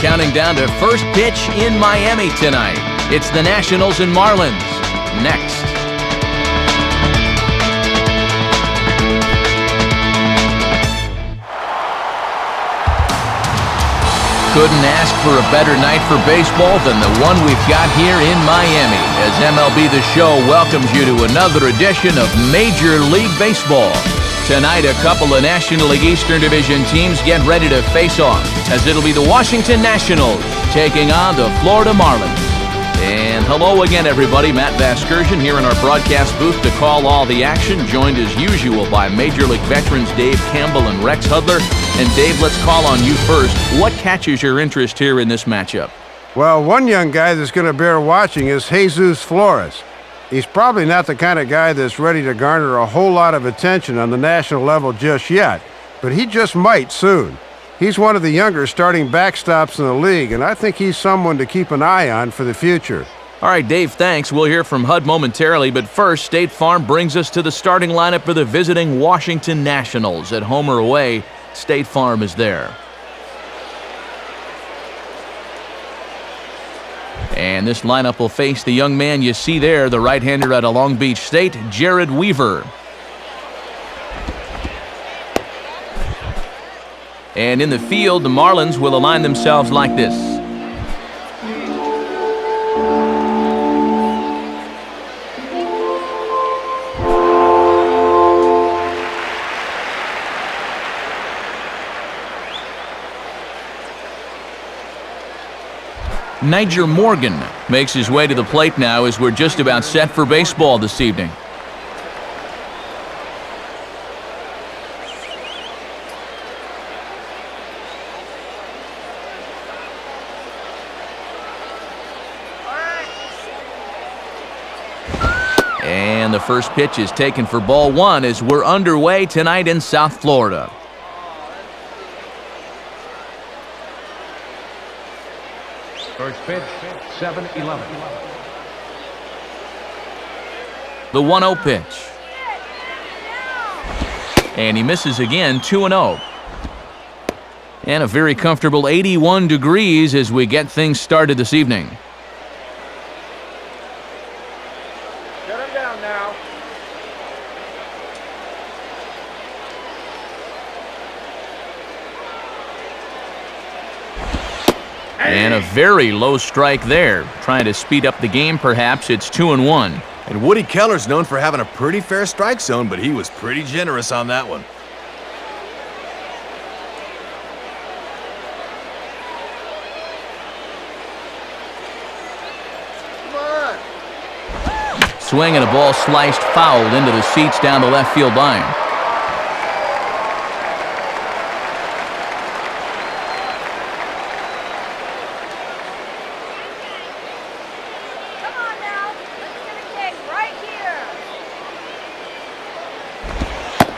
counting down to first pitch in Miami tonight. It's the Nationals and Marlins. Next. Couldn't ask for a better night for baseball than the one we've got here in Miami, as MLB The Show welcomes you to another edition of Major League Baseball. Tonight, a couple of National League Eastern Division teams get ready to face off, as it'll be the Washington Nationals taking on the Florida Marlins. And hello again, everybody. Matt Vasgersian here in our broadcast booth to call all the action, joined as usual by Major League veterans Dave Campbell and Rex Hudler. And Dave, let's call on you first. What catches your interest here in this matchup? Well, one young guy that's going to bear watching is Jesus Flores. He's probably not the kind of guy that's ready to garner a whole lot of attention on the national level just yet, but he just might soon. He's one of the younger starting backstops in the league, and I think he's someone to keep an eye on for the future. All right, Dave, thanks. We'll hear from Hud momentarily, but first, State Farm brings us to the starting lineup for the visiting Washington Nationals. At home or away, State Farm is there. And this lineup will face the young man you see there, the right-hander out of Long Beach State, Jared Weaver. And in the field, the Marlins will align themselves like this. Niger Morgan makes his way to the plate now as we're just about set for baseball this evening. And the first pitch is taken for ball one as we're underway tonight in South Florida. First pitch, 7-11. The 1-0 pitch. And he misses again, 2-0. And a very comfortable 81 degrees as we get things started this evening. Shut him down now. And a very low strike there. Trying to speed up the game, perhaps. It's 2-1. And Woody Keller's known for having a pretty fair strike zone, but he was pretty generous on that one. Come on. Swing and a ball sliced foul into the seats down the left field line. Come on now. Let's get a kick right here.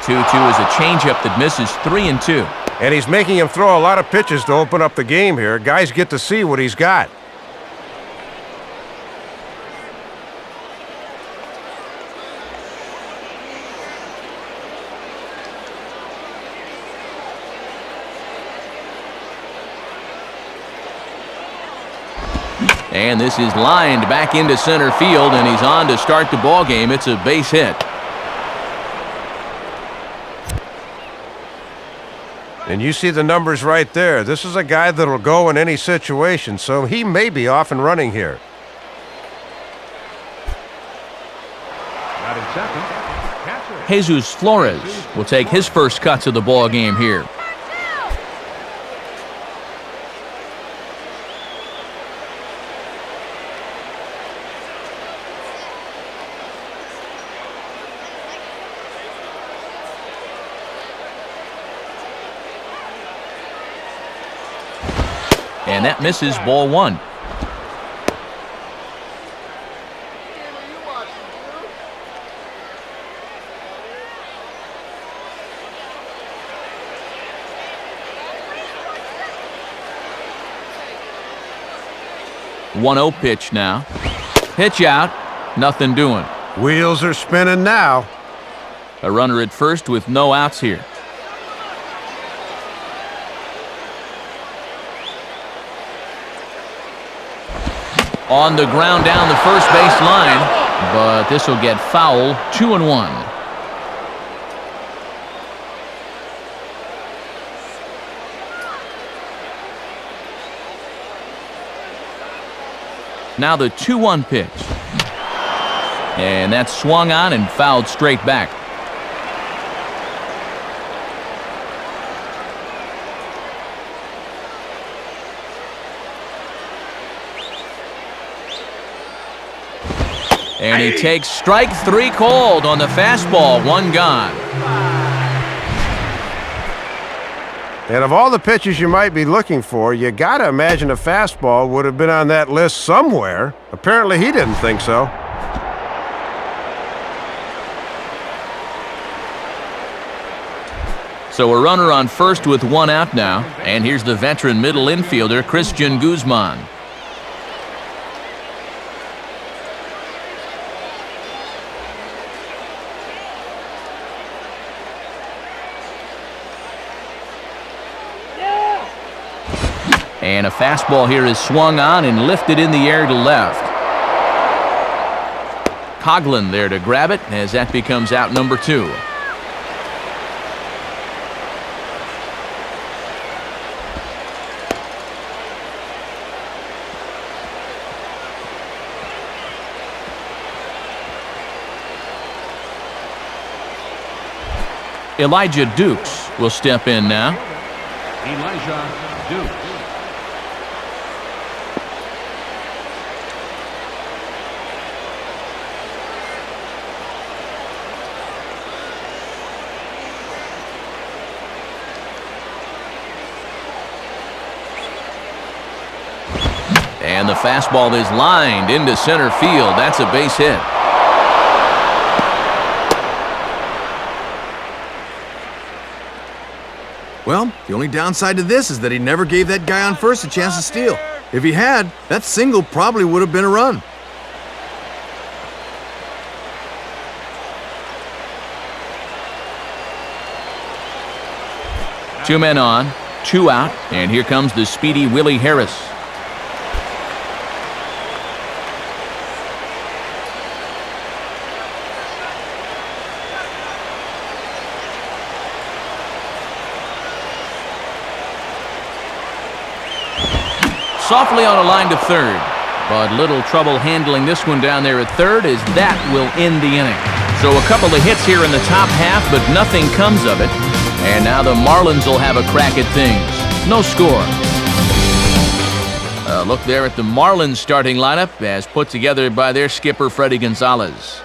2-2 is a changeup that misses 3-2. And he's making him throw a lot of pitches to open up the game here. Guys get to see what he's got. And this is lined back into center field, and he's on to start the ball game. It's a base hit. And you see the numbers right there. This is a guy that'll go in any situation, so he may be off and running here. Not in second. Catcher. Jesus Flores will take his first cuts of the ball game here. And that misses ball one. One-0 pitch now. Pitch out. Nothing doing. Wheels are spinning now. A runner at first with no outs here. On the ground down the first base line, but this will get foul. 2-1. Now the 2-1 pitch. And that's swung on and fouled straight back. And he takes strike 3 called on the fastball. 1 gone. And of all the pitches you might be looking for, you got to imagine a fastball would have been on that list somewhere. Apparently he didn't think so. So a runner on first with 1 out now. And here's the veteran middle infielder, Christian Guzman. And a fastball here is swung on and lifted in the air to left. Coughlin there to grab it as that becomes out number 2. Elijah Dukes will step in now. Elijah Dukes. And the fastball is lined into center field. That's a base hit. Well, the only downside to this is that he never gave that guy on first a chance to steal. If he had, that single probably would have been a run. Two men on, 2 out, and here comes the speedy Willie Harris. Softly on a line to third, but little trouble handling this one down there at third as that will end the inning. So a couple of hits here in the top half, but nothing comes of it. And now the Marlins will have a crack at things. No score. Look there at the Marlins starting lineup as put together by their skipper, Freddie Gonzalez.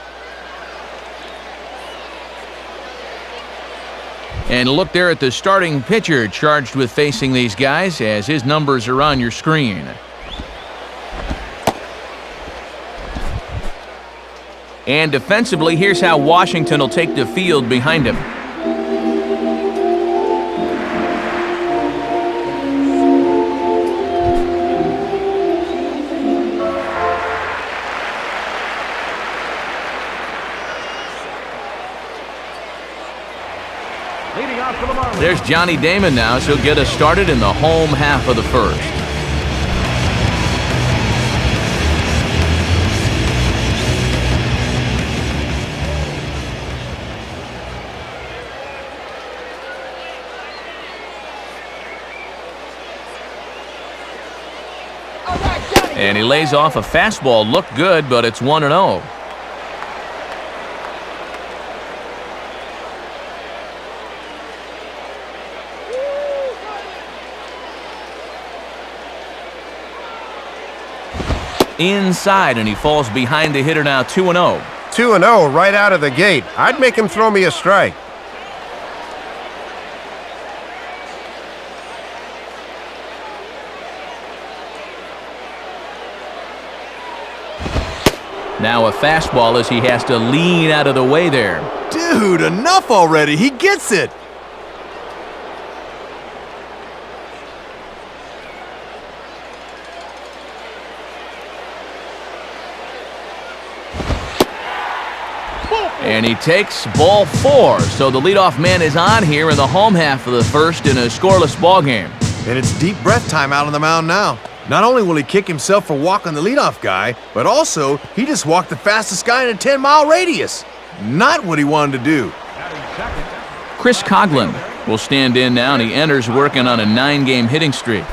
And look there at the starting pitcher charged with facing these guys as his numbers are on your screen. And defensively, here's how Washington will take the field behind him. There's Johnny Damon now, so he'll get us started in the home half of the first. And he lays off a fastball. Looked good, but it's 1-0. Inside, and he falls behind the hitter now. 2-0. 2-0 right out of the gate. I'd make him throw me a strike. Now a fastball as he has to lean out of the way there. Dude, enough already. He gets it. And he takes ball 4. So the leadoff man is on here in the home half of the first in a scoreless ball game. And it's deep breath time out on the mound now. Not only will he kick himself for walking the leadoff guy, but also he just walked the fastest guy in a 10-mile radius. Not what he wanted to do. Chris Coughlin will stand in now, and he enters working on a 9-game hitting streak.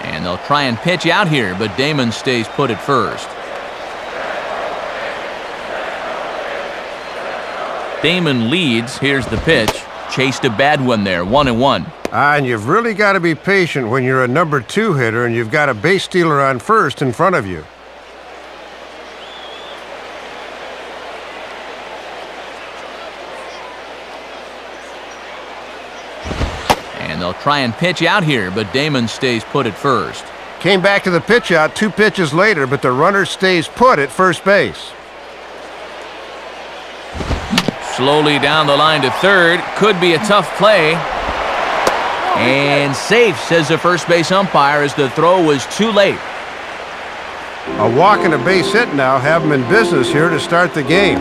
And they'll try and pitch out here, but Damon stays put at first. Damon leads. Here's the pitch. Chased a bad one there, 1-1. And you've really got to be patient when you're a number 2 hitter and you've got a base stealer on first in front of you. And they'll try and pitch out here, but Damon stays put at first. Came back to the pitch out 2 pitches later, but the runner stays put at first base. Slowly down the line to third. Could be a tough play. And safe, says the first base umpire, as the throw was too late. A walk and a base hit now have him in business here to start the game.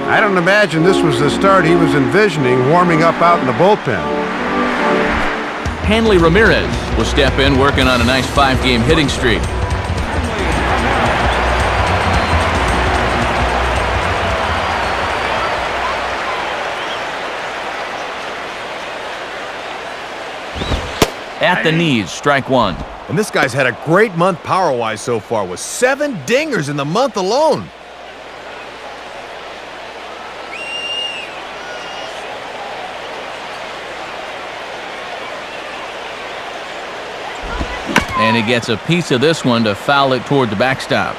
I don't imagine this was the start he was envisioning warming up out in the bullpen. Hanley Ramirez will step in, working on a nice 5-game hitting streak. At the knees, strike 1. And this guy's had a great month power-wise so far, with 7 dingers in the month alone. And he gets a piece of this one to foul it toward the backstop.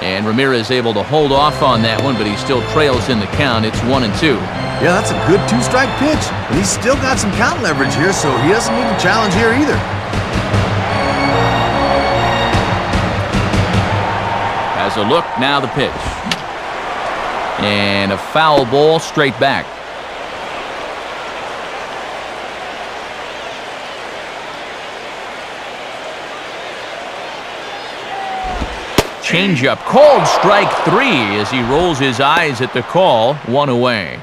And Ramirez able to hold off on that one, but he still trails in the count. It's 1-2. Yeah, that's a good 2-strike pitch. And he's still got some count leverage here, so he doesn't need to challenge here either. Has a look, now the pitch. And a foul ball straight back. Changeup called strike 3 as he rolls his eyes at the call. 1 away.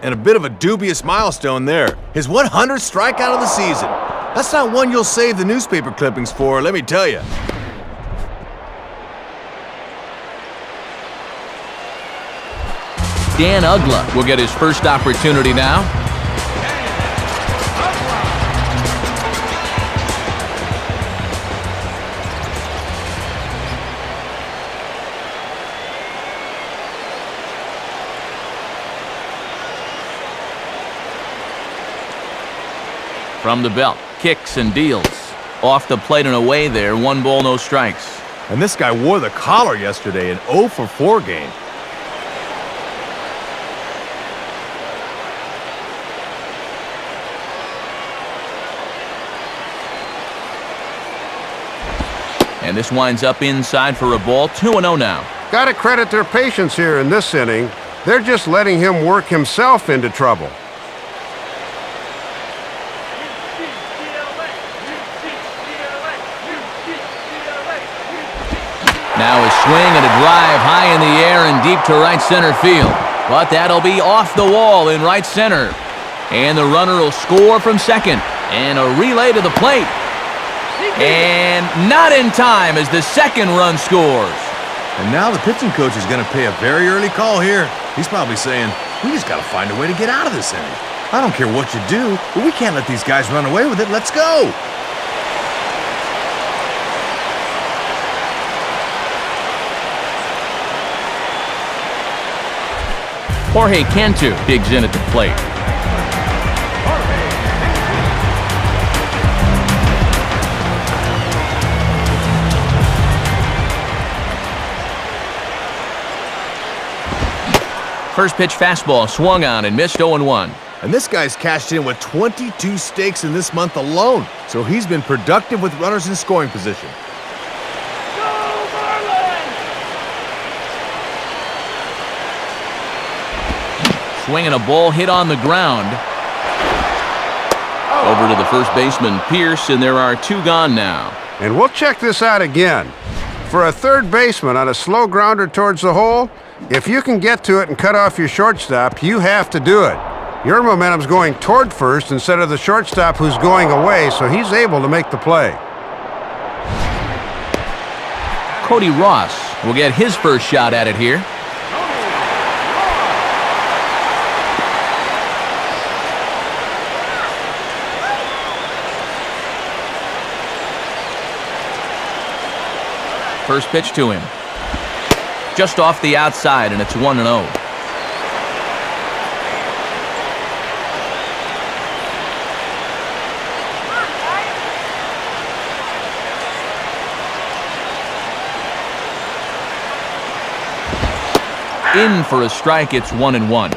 And a bit of a dubious milestone there. His 100th strikeout of the season. That's not one you'll save the newspaper clippings for, let me tell you. Dan Uggla will get his first opportunity now. From the belt, kicks and deals. Off the plate and away there, 1 ball, no strikes. And this guy wore the collar yesterday, an 0 for 4 game. And this winds up inside for a ball. 2-0 now. Got to credit their patience here in this inning. They're just letting him work himself into trouble. Now a swing and a drive high in the air and deep to right center field. But that'll be off the wall in right center. And the runner will score from second. And a relay to the plate. And not in time as the second run scores. And now the pitching coach is going to pay a very early call here. He's probably saying, we just got to find a way to get out of this inning. I don't care what you do, but we can't let these guys run away with it. Let's go. Jorge Cantu digs in at the plate. First pitch fastball swung on and missed 0-1. And this guy's cashed in with 22 stakes in this month alone, so he's been productive with runners in scoring position. swing and a ball hit on the ground. Over to the first baseman, Pierce, and there are 2 gone now. And we'll check this out again. For a third baseman on a slow grounder towards the hole, if you can get to it and cut off your shortstop, you have to do it. Your momentum's going toward first instead of the shortstop who's going away, so he's able to make the play. Cody Ross will get his first shot at it here. First pitch to him. Just off the outside, and it's 1-0. In for a strike, it's 1-1.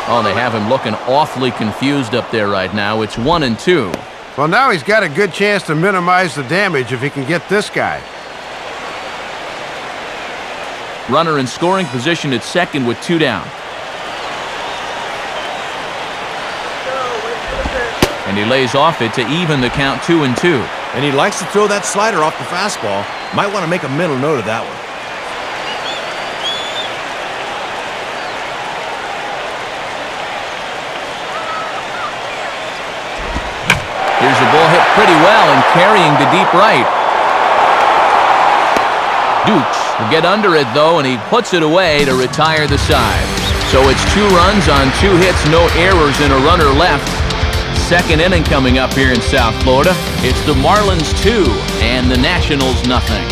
Oh, they have him looking awfully confused up there right now. It's 1-2. Well, now he's got a good chance to minimize the damage if he can get this guy. Runner in scoring position at second with 2 down. And he lays off it to even the count 2-2. And he likes to throw that slider off the fastball. Might want to make a mental note of that one. Here's a ball hit pretty well and carrying to deep right. Dukes will get under it, though, and he puts it away to retire the side. So it's 2 runs on 2 hits, no errors, and a runner left. Second inning coming up here in South Florida. It's the Marlins 2 and the Nationals nothing.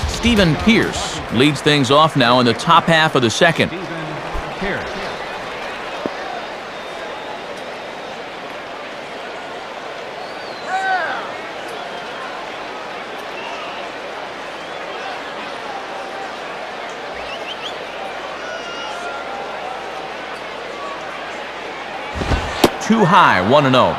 Stephen Pierce leads things off now in the top half of the second. Pierce. 2 high, 1-0.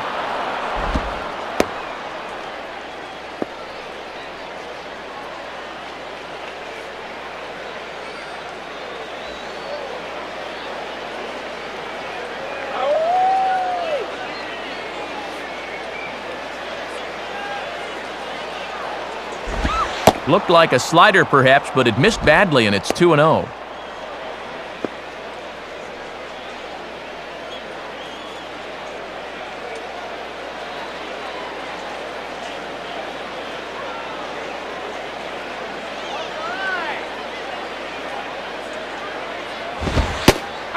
Looked like a slider perhaps, but it missed badly, and it's 2-0.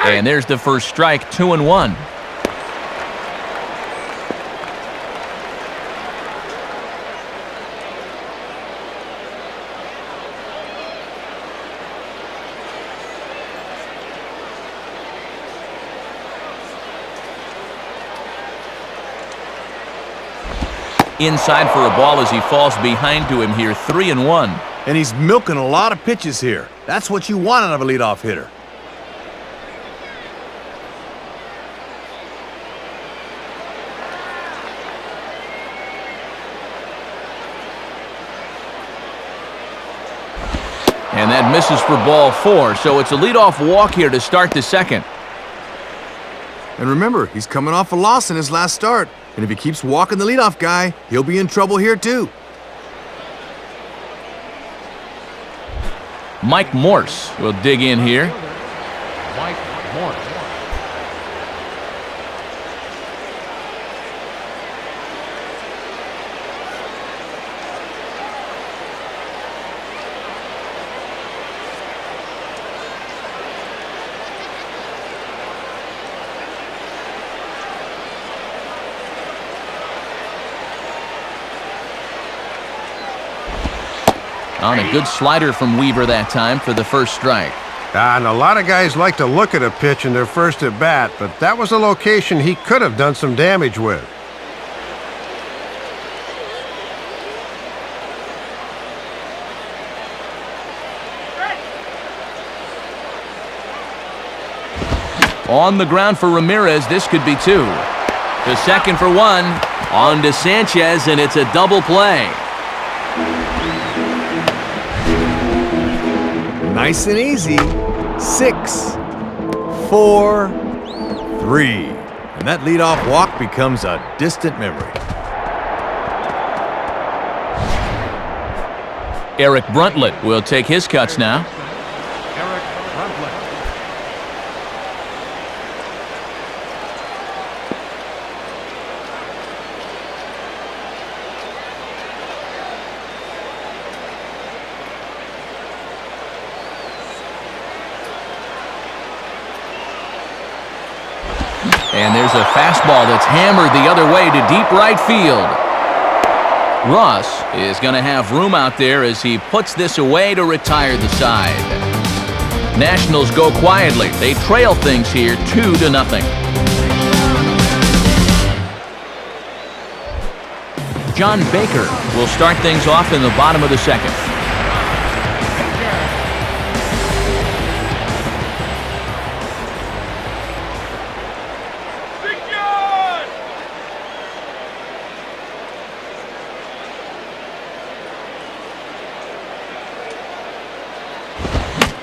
And there's the first strike, 2-1. Inside for a ball as he falls behind to him here, 3-1. And he's milking a lot of pitches here. That's what you want out of a leadoff hitter. And that misses for ball 4, so it's a leadoff walk here to start the second. And remember, he's coming off a loss in his last start. And if he keeps walking the leadoff guy, he'll be in trouble here too. Mike Morse will dig in here. Mike Morse. On a good slider from Weaver that time for the first strike. And a lot of guys like to look at a pitch in their first at bat, but that was a location he could have done some damage with. On the ground for Ramirez, this could be 2. The second for 1. On to Sanchez, and it's a double play. Nice and easy. 6, 4, 3. And that leadoff walk becomes a distant memory. Eric Bruntlett will take his cuts now. Eric Bruntlett. And there's a fastball that's hammered the other way to deep right field. Ross is going to have room out there as he puts this away to retire the side. Nationals go quietly. They trail things here 2-0. John Baker will start things off in the bottom of the second.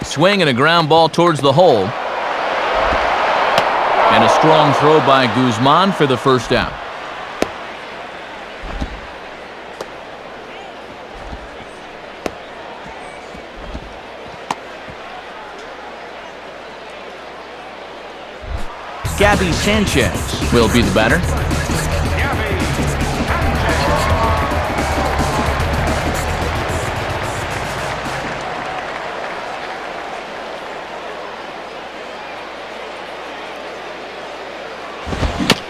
Swing and a ground ball towards the hole. And a strong throw by Guzman for the first out. Gabby Sanchez will be the batter.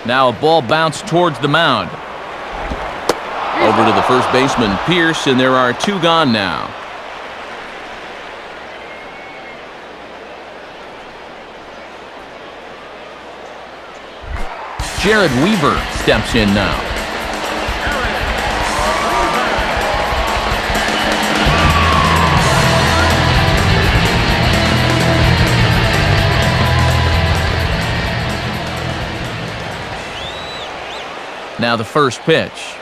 Now a ball bounced towards the mound. Over to the first baseman, Pierce, and there are 2 gone now. Jared Weaver steps in now. Now the first pitch.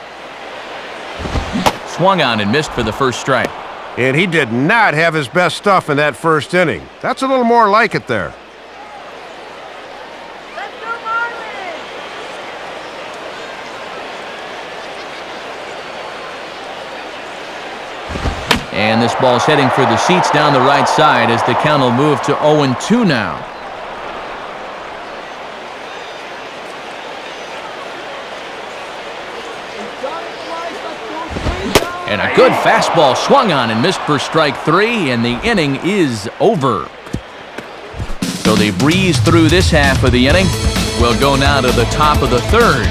Swung on and missed for the first strike. And he did not have his best stuff in that first inning. That's a little more like it there. Let's go, Marlins! And this ball's heading for the seats down the right side as the count will move to 0-2 now. And a good fastball swung on and missed for strike 3, and the inning is over. So they breeze through this half of the inning. We'll go now to the top of the third.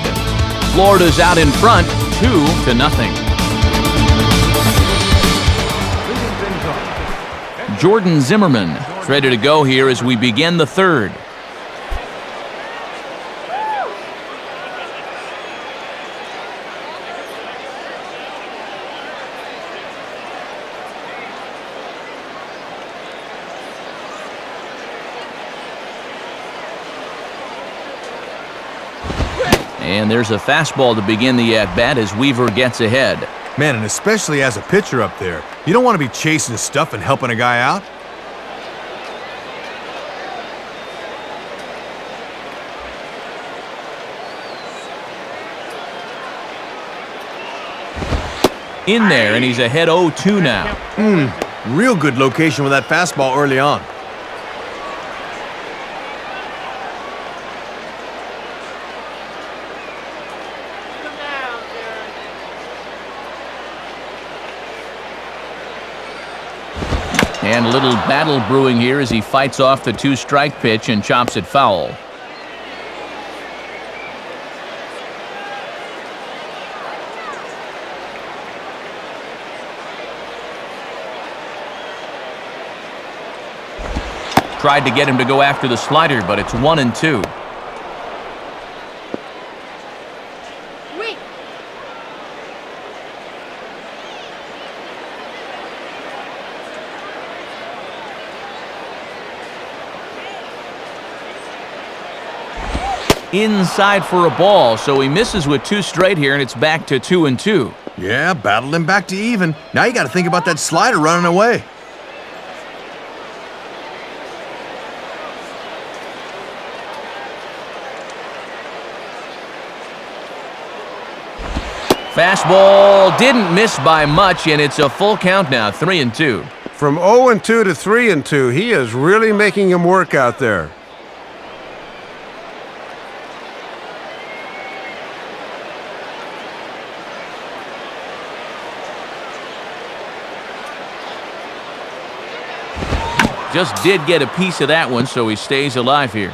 Florida's out in front, 2-0. Jordan Zimmerman is ready to go here as we begin the third. And there's a fastball to begin the at-bat as Weaver gets ahead. Man, and especially as a pitcher up there, you don't want to be chasing stuff and helping a guy out. In there, and he's ahead 0-2 now. Real good location with that fastball early on. And a little battle brewing here as he fights off the 2-strike pitch and chops it foul. Tried to get him to go after the slider, but it's 1-2. inside for a ball, so he misses with 2 straight here, and it's back to 2-2. Yeah, battled him back to even. Now you got to think about that slider running away. Fastball didn't miss by much, and it's a full count now, 3-2. From 0-2 to 3-2, he is really making him work out there. Just did get a piece of that one, so he stays alive here.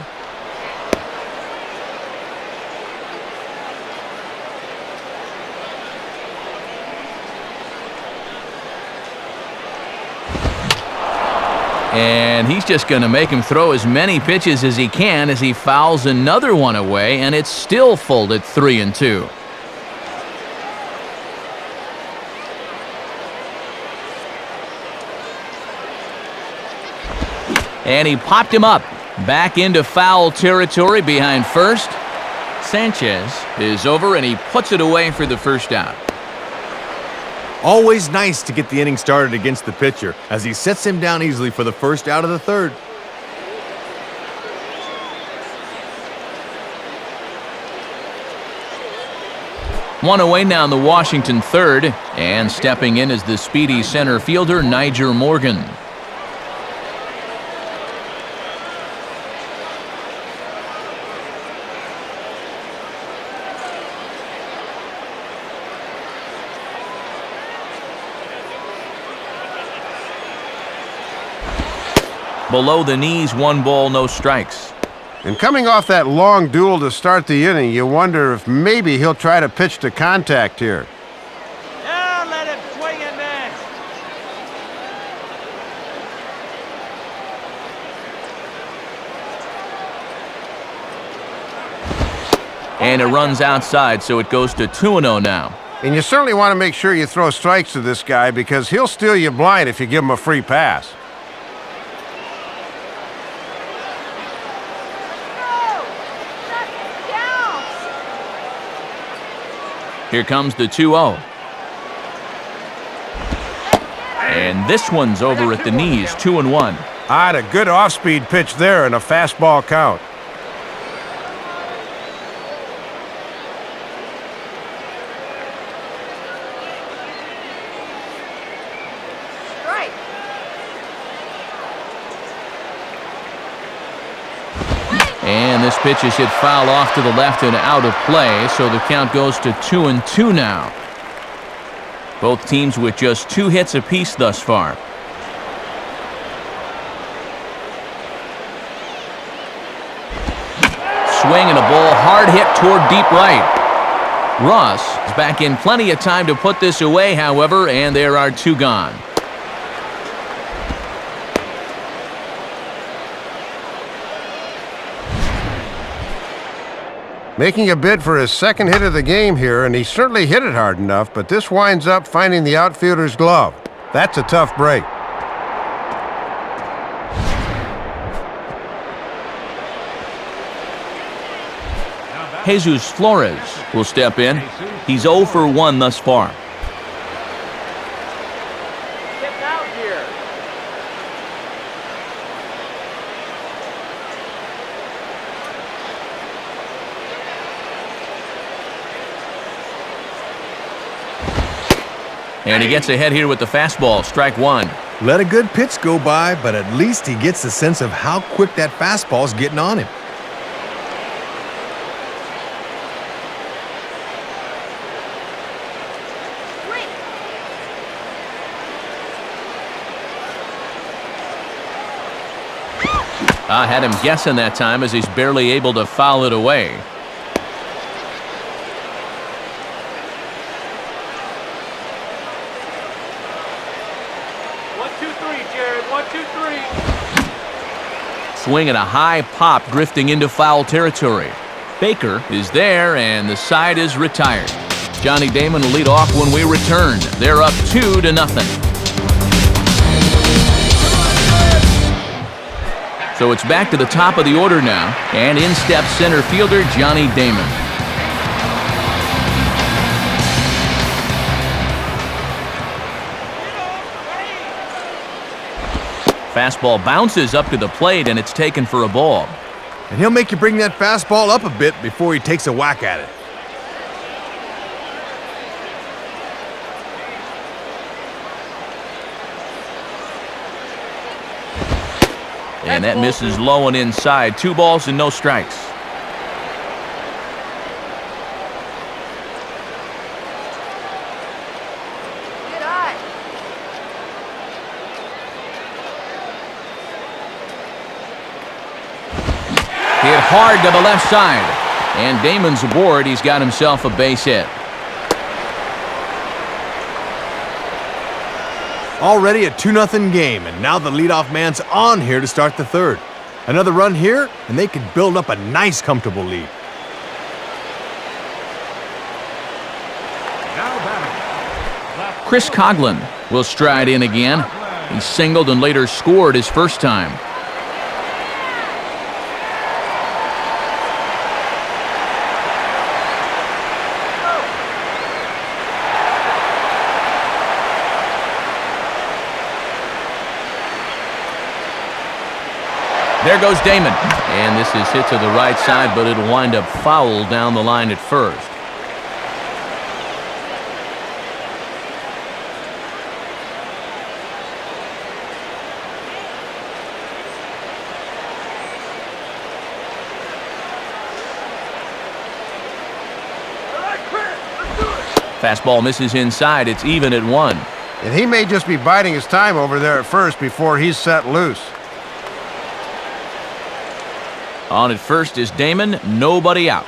And he's just going to make him throw as many pitches as he can as he fouls another one away, and it's still full at 3-2. And he popped him up back into foul territory behind first. Sanchez is over, and he puts it away for the first out. Always nice to get the inning started against the pitcher as he sets him down easily for the first out of the third. One away now in the Washington third, and stepping in is the speedy center fielder, Niger Morgan. Below the knees, 1 ball, no strikes. And coming off that long duel to start the inning, you wonder if maybe he'll try to pitch to contact here. Now let him swing and miss. And it runs outside, so it goes to 2-0 now. And you certainly want to make sure you throw strikes to this guy because he'll steal you blind if you give him a free pass. Here comes the 2-0. And this one's over at the knees, 2-1. Ah, a good off-speed pitch there and a fastball count. Strike. And this pitch is hit foul off to the left and out of play, so the count goes to 2-2 now. Both teams with just 2 hits apiece thus far. Swing and a ball hard hit toward deep right. Ross is back in plenty of time to put this away, however, and there are 2 gone. Making a bid for his second hit of the game here, and he certainly hit it hard enough, but this winds up finding the outfielder's glove. That's a tough break. Jesus Flores will step in. He's 0 for 1 thus far. Get out here. And he gets ahead here with the fastball, strike 1. Let a good pitch go by, but at least he gets a sense of how quick that fastball's getting on him. I had him guessing that time as he's barely able to foul it away. Swing and a high pop drifting into foul territory. Baker is there, and the side is retired. Johnny Damon will lead off when we return. They're up 2-0. So it's back to the top of the order now, and in steps center fielder Johnny Damon. Fastball bounces up to the plate, and it's taken for a ball. And he'll make you bring that fastball up a bit before he takes a whack at it. And that misses low and inside. 2 balls and no strikes. Good eye. Hit hard to the left side. And Damon's aboard. He's got himself a base hit. Already a 2-0 game, and now the leadoff man's on here to start the third. Another run here, and they can build up a nice, comfortable lead. Chris Coughlin will stride in again. He singled and later scored his first time. There goes Damon. And this is hit to the right side, but it'll wind up foul down the line at first. Fastball misses inside. It's even at 1. And he may just be biding his time over there at first before he's set loose. On at first is Damon. Nobody out.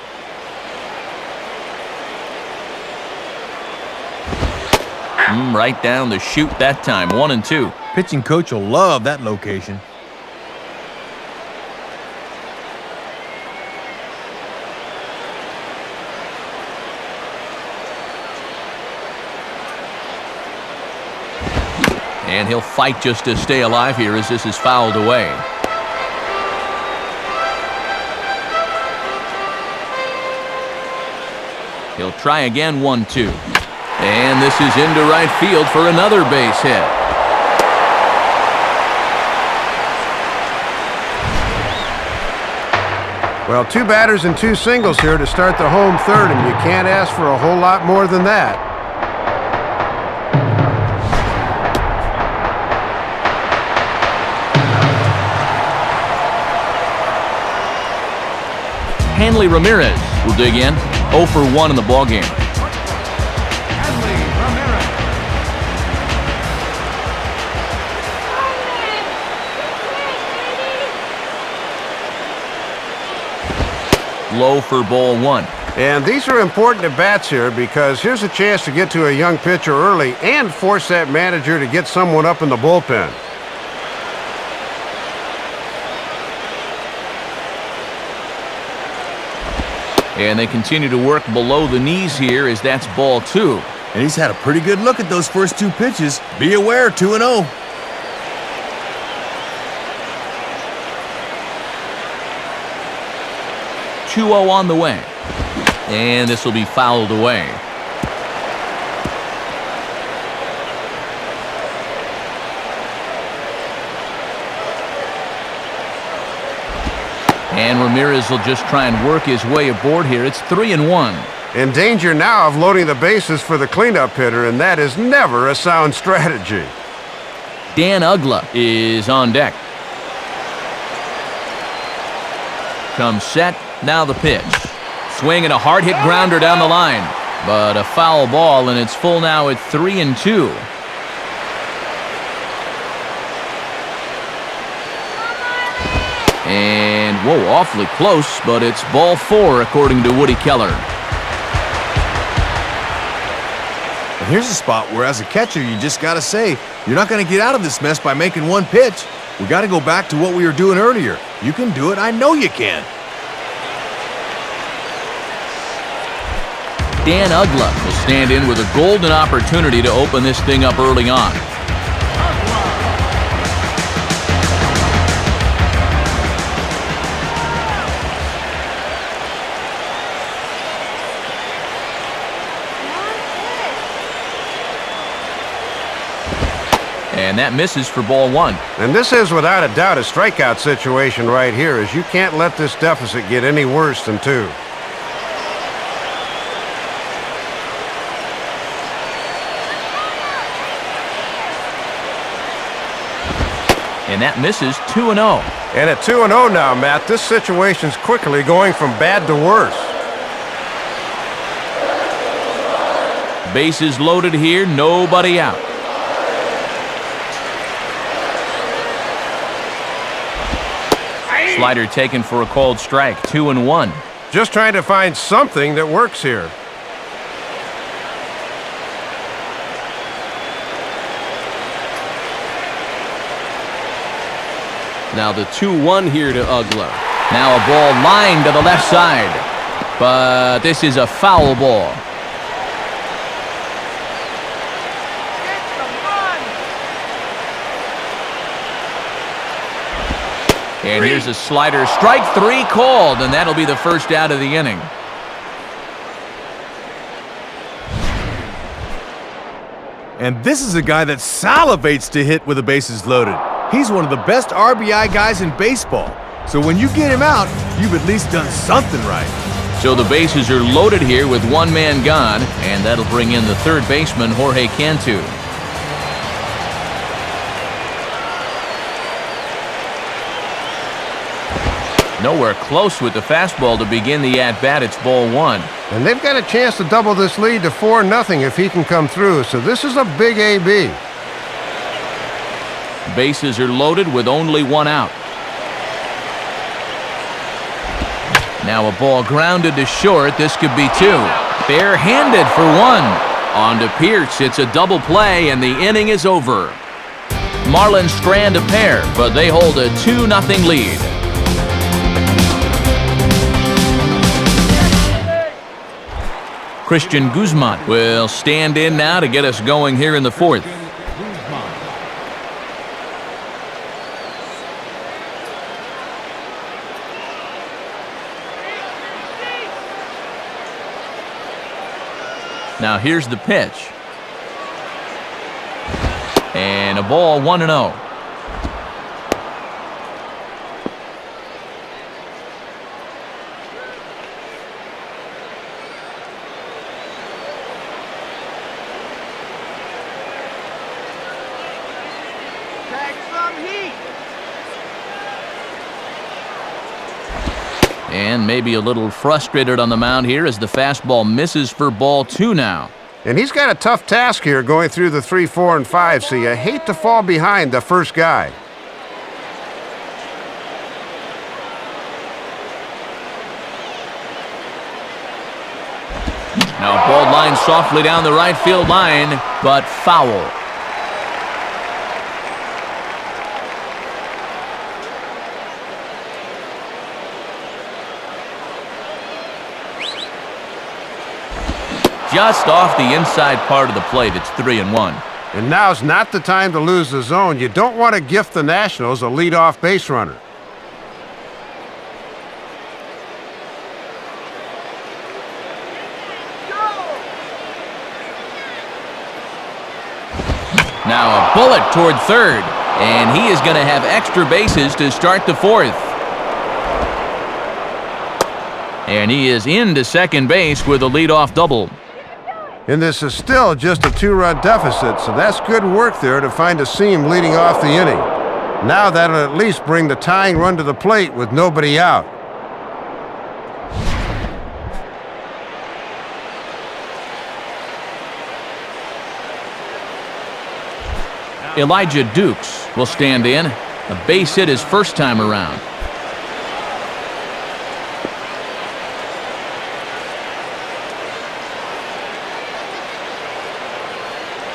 Right down the chute that time. 1-2. Pitching coach will love that location. And he'll fight just to stay alive here as this is fouled away. He'll try again. 1-2. And this is into right field for another base hit. Well, 2 batters and 2 singles here to start the home third, and you can't ask for a whole lot more than that. Hanley Ramirez will dig in. 0 for 1 in the ballgame. Low for ball 1. And these are important at bats here because here's a chance to get to a young pitcher early and force that manager to get someone up in the bullpen. And they continue to work below the knees here as that's ball 2. And he's had a pretty good look at those first 2 pitches. Be aware, 2-0. .2-0 on the way. And this will be fouled away. And Ramirez will just try and work his way aboard here. It's 3-1. In danger now of loading the bases for the cleanup hitter, and that is never a sound strategy. Dan Uggla is on deck. Comes set. Now the pitch. Swing and a hard hit grounder down the line. But a foul ball, and it's full now at 3-2. And, whoa, awfully close, but it's ball 4 according to Woody Keller. And here's a spot where, as a catcher, you just got to say, you're not going to get out of this mess by making 1 pitch. We got to go back to what we were doing earlier. You can do it. I know you can. Dan Uggla will stand in with a golden opportunity to open this thing up early on. And that misses for ball one. And this is without a doubt a strikeout situation right here, as you can't let this deficit get any worse than 2. And that misses 2-0. And at 2-0 now, Matt, this situation's quickly going from bad to worse. Bases loaded here, nobody out. Slider taken for a called strike, 2-1. Just trying to find something that works here. Now the 2-1 here to Ugla. Now a ball lined to the left side. But this is a foul ball. Get some run. And here's a slider. Strike 3 called, and that'll be the first out of the inning. And this is a guy that salivates to hit with the bases loaded. He's one of the best RBI guys in baseball. So when you get him out, you've at least done something right. So the bases are loaded here with one man gone, and that'll bring in the third baseman, Jorge Cantu. Nowhere close with the fastball to begin the at-bat. It's ball one. And they've got a chance to double this lead to 4-0 if he can come through, so this is a big AB. Bases are loaded with only one out. Now a ball grounded to short. This could be 2. Bare-handed for 1. On to Pierce. It's a double play, and the inning is over. Marlins strand a pair, but they hold a 2-0 lead. Christian Guzman will stand in now to get us going here in the 4th. Now here's the pitch. And a ball 1-0. Pack some heat. And maybe a little frustrated on the mound here as the fastball misses for ball 2 now. And he's got a tough task here going through the 3, 4, and 5, so you hate to fall behind the first guy. Now ball line softly down the right field line, but foul. Just off the inside part of the plate. It's 3-1. And now's not the time to lose the zone. You don't want to gift the Nationals a leadoff base runner. Now a bullet toward third, and he is going to have extra bases to start the 4th. And he is into second base with a leadoff double. And this is still just a 2-run deficit, so that's good work there to find a seam leading off the inning. Now that'll at least bring the tying run to the plate with nobody out. Elijah Dukes will stand in. A base hit his first time around.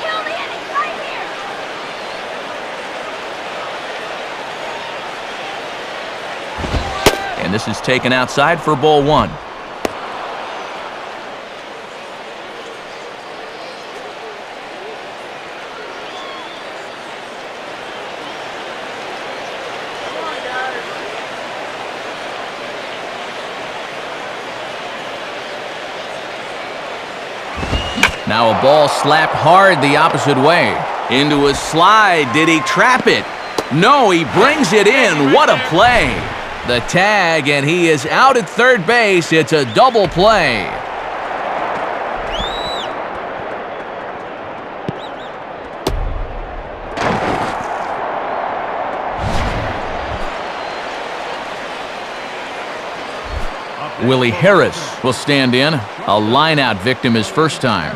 Kill the inning right here. And this is taken outside for ball 1. Now a ball slapped hard the opposite way. Into a slide. Did he trap it? No, he brings it in. What a play. The tag, and he is out at third base. It's a double play. Willie Harris will stand in. A line-out victim his first time.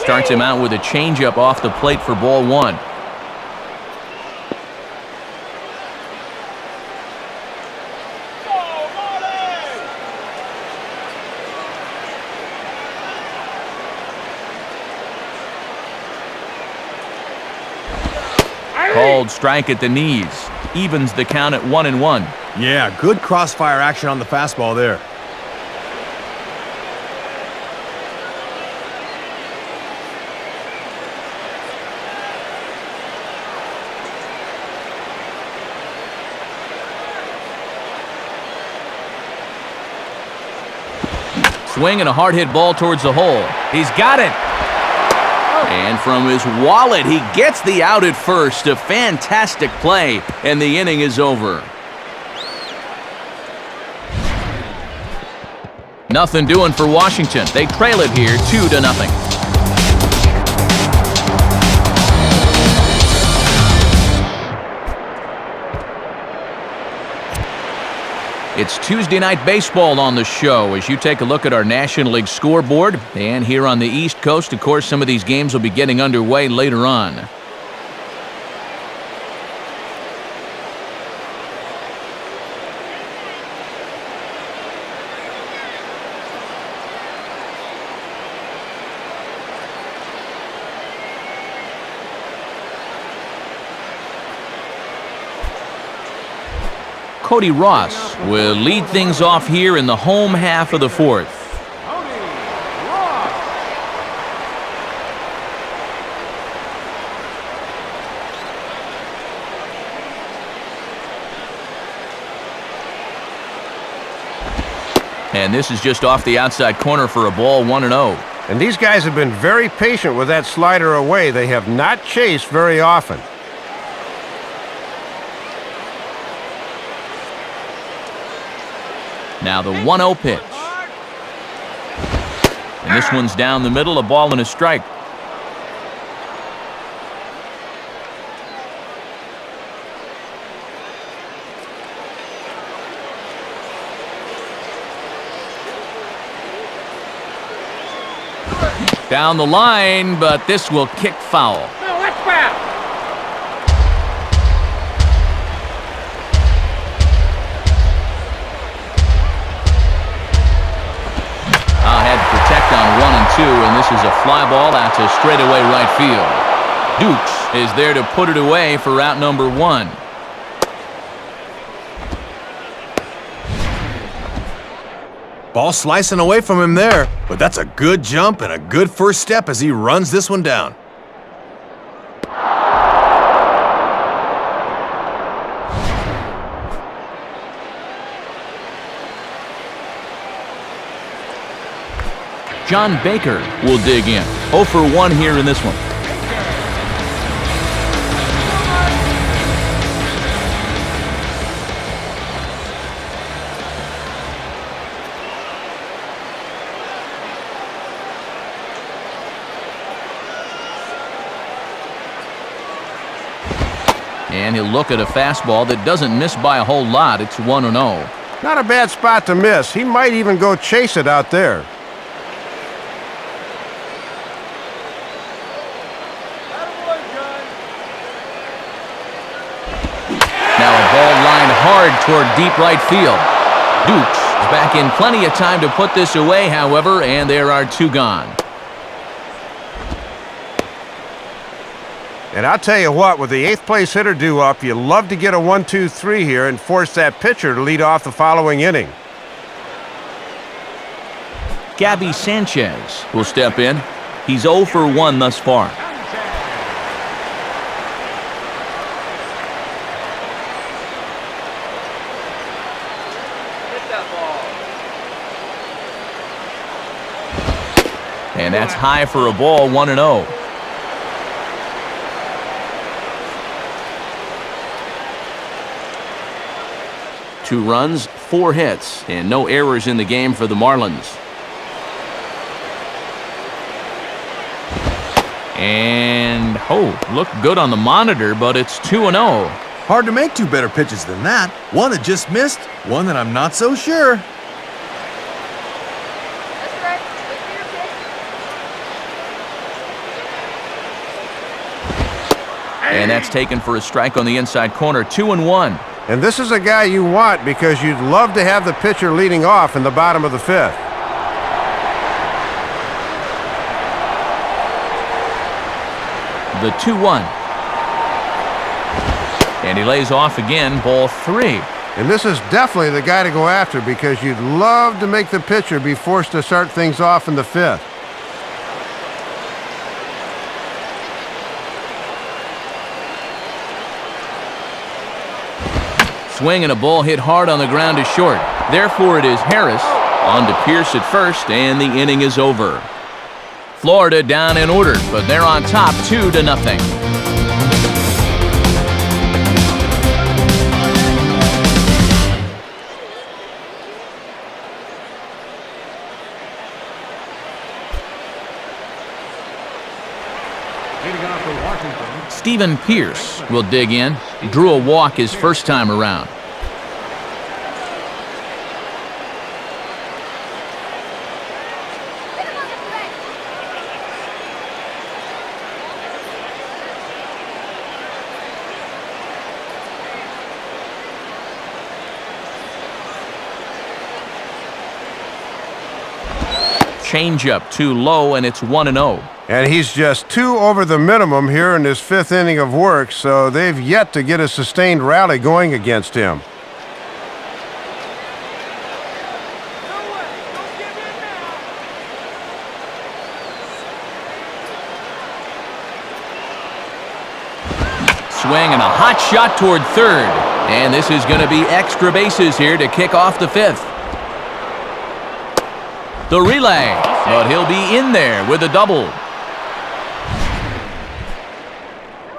Starts him out with a changeup off the plate for ball one. Called strike at the knees. Evens the count at 1-1. Yeah, good crossfire action on the fastball there. Swing and a hard hit ball towards the hole. He's got it. And from his wallet, he gets the out at first. A fantastic play, and the inning is over. Nothing doing for Washington. They trail it here 2-0. It's Tuesday Night Baseball on the show as you take a look at our National League scoreboard. And here on the East Coast, of course, some of these games will be getting underway later on. Cody Ross will lead things off here in the home half of the fourth. And this is just off the outside corner for a ball, 1-0. And these guys have been very patient with that slider away. They have not chased very often. Now the 1-0 pitch. And this one's down the middle, a ball and a strike. Down the line, but this will kick foul. No, that's foul. Had to protect on 1 and 2, and this is a fly ball out to straightaway right field. Dukes is there to put it away for out number 1. Ball slicing away from him there, but that's a good jump and a good first step as he runs this one down. John Baker will dig in. 0 for 1 here in this one. And he'll look at a fastball that doesn't miss by a whole lot. It's 1-0. Not a bad spot to miss. He might even go chase it out there. Now a ball lined hard toward deep right field. Dukes is back in plenty of time to put this away, however, and there are 2 gone. And I'll tell you what, with the 8th place hitter due up, you love to get a 1-2-3 here and force that pitcher to lead off the following inning. Gabby Sanchez will step in. He's 0 for 1 thus far. And that's high for a ball, 1-0. Two runs, 4 hits, and no errors in the game for the Marlins. And, looked good on the monitor, but it's 2-0. Hard to make two better pitches than that. One that just missed, one that I'm not so sure. That's right. Wait for your pitch. And that's taken for a strike on the inside corner, 2-1. And this is a guy you want because you'd love to have the pitcher leading off in the bottom of the 5th. The 2-1. And he lays off again, ball 3. And this is definitely the guy to go after because you'd love to make the pitcher be forced to start things off in the 5th. Swing and a ball hit hard on the ground to short. Therefore, it is Harris on to Pierce at first, and the inning is over. Florida down in order, but they're on top 2-0. Stephen Pierce will dig in. Drew a walk his first time around. Changeup too low, and it's 1-0. And he's just 2 over the minimum here in his 5th inning of work, so they've yet to get a sustained rally going against him. Swing and a hot shot toward third. And this is going to be extra bases here to kick off the 5th. The relay, but he'll be in there with a double.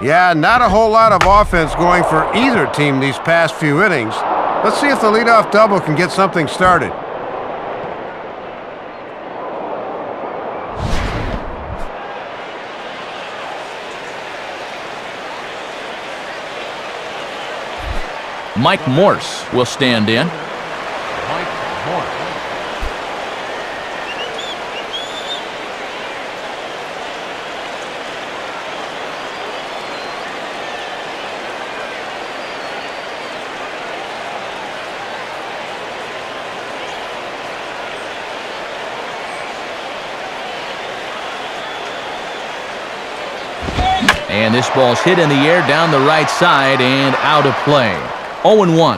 Yeah, not a whole lot of offense going for either team these past few innings. Let's see if the leadoff double can get something started. Mike Morse will stand in. And this ball's hit in the air down the right side and out of play. 0-1.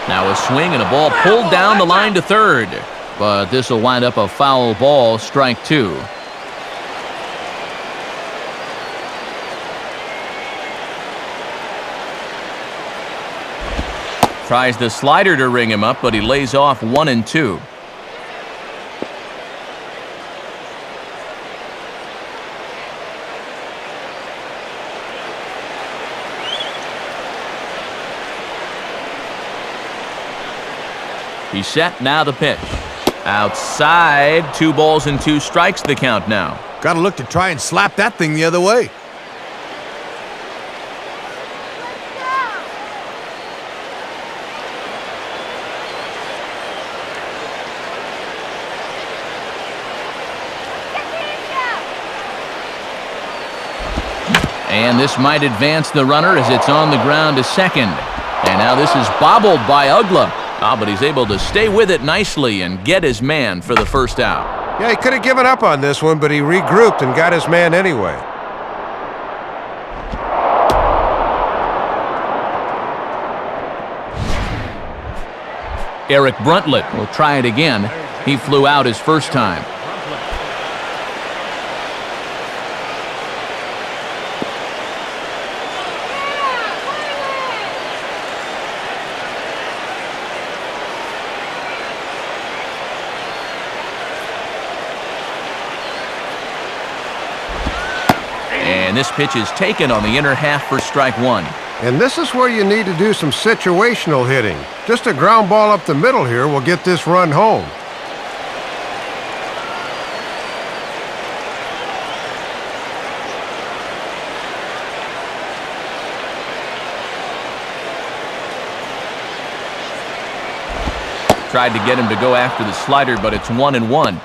Now a swing and a ball pulled down the line to third. But this will wind up a foul ball, strike 2. Tries the slider to ring him up, but he lays off 1-2. He's set, now the pitch. Outside, 2 balls and 2 strikes the count now. Gotta look to try and slap that thing the other way. And this might advance the runner as it's on the ground to second. And now this is bobbled by Ugla. But he's able to stay with it nicely and get his man for the first out. Yeah, he could have given up on this one, but he regrouped and got his man anyway. Eric Bruntlett will try it again. He flew out his first time. And this pitch is taken on the inner half for strike one. And this is where you need to do some situational hitting. Just a ground ball up the middle here will get this run home. Tried to get him to go after the slider, but it's 1-1.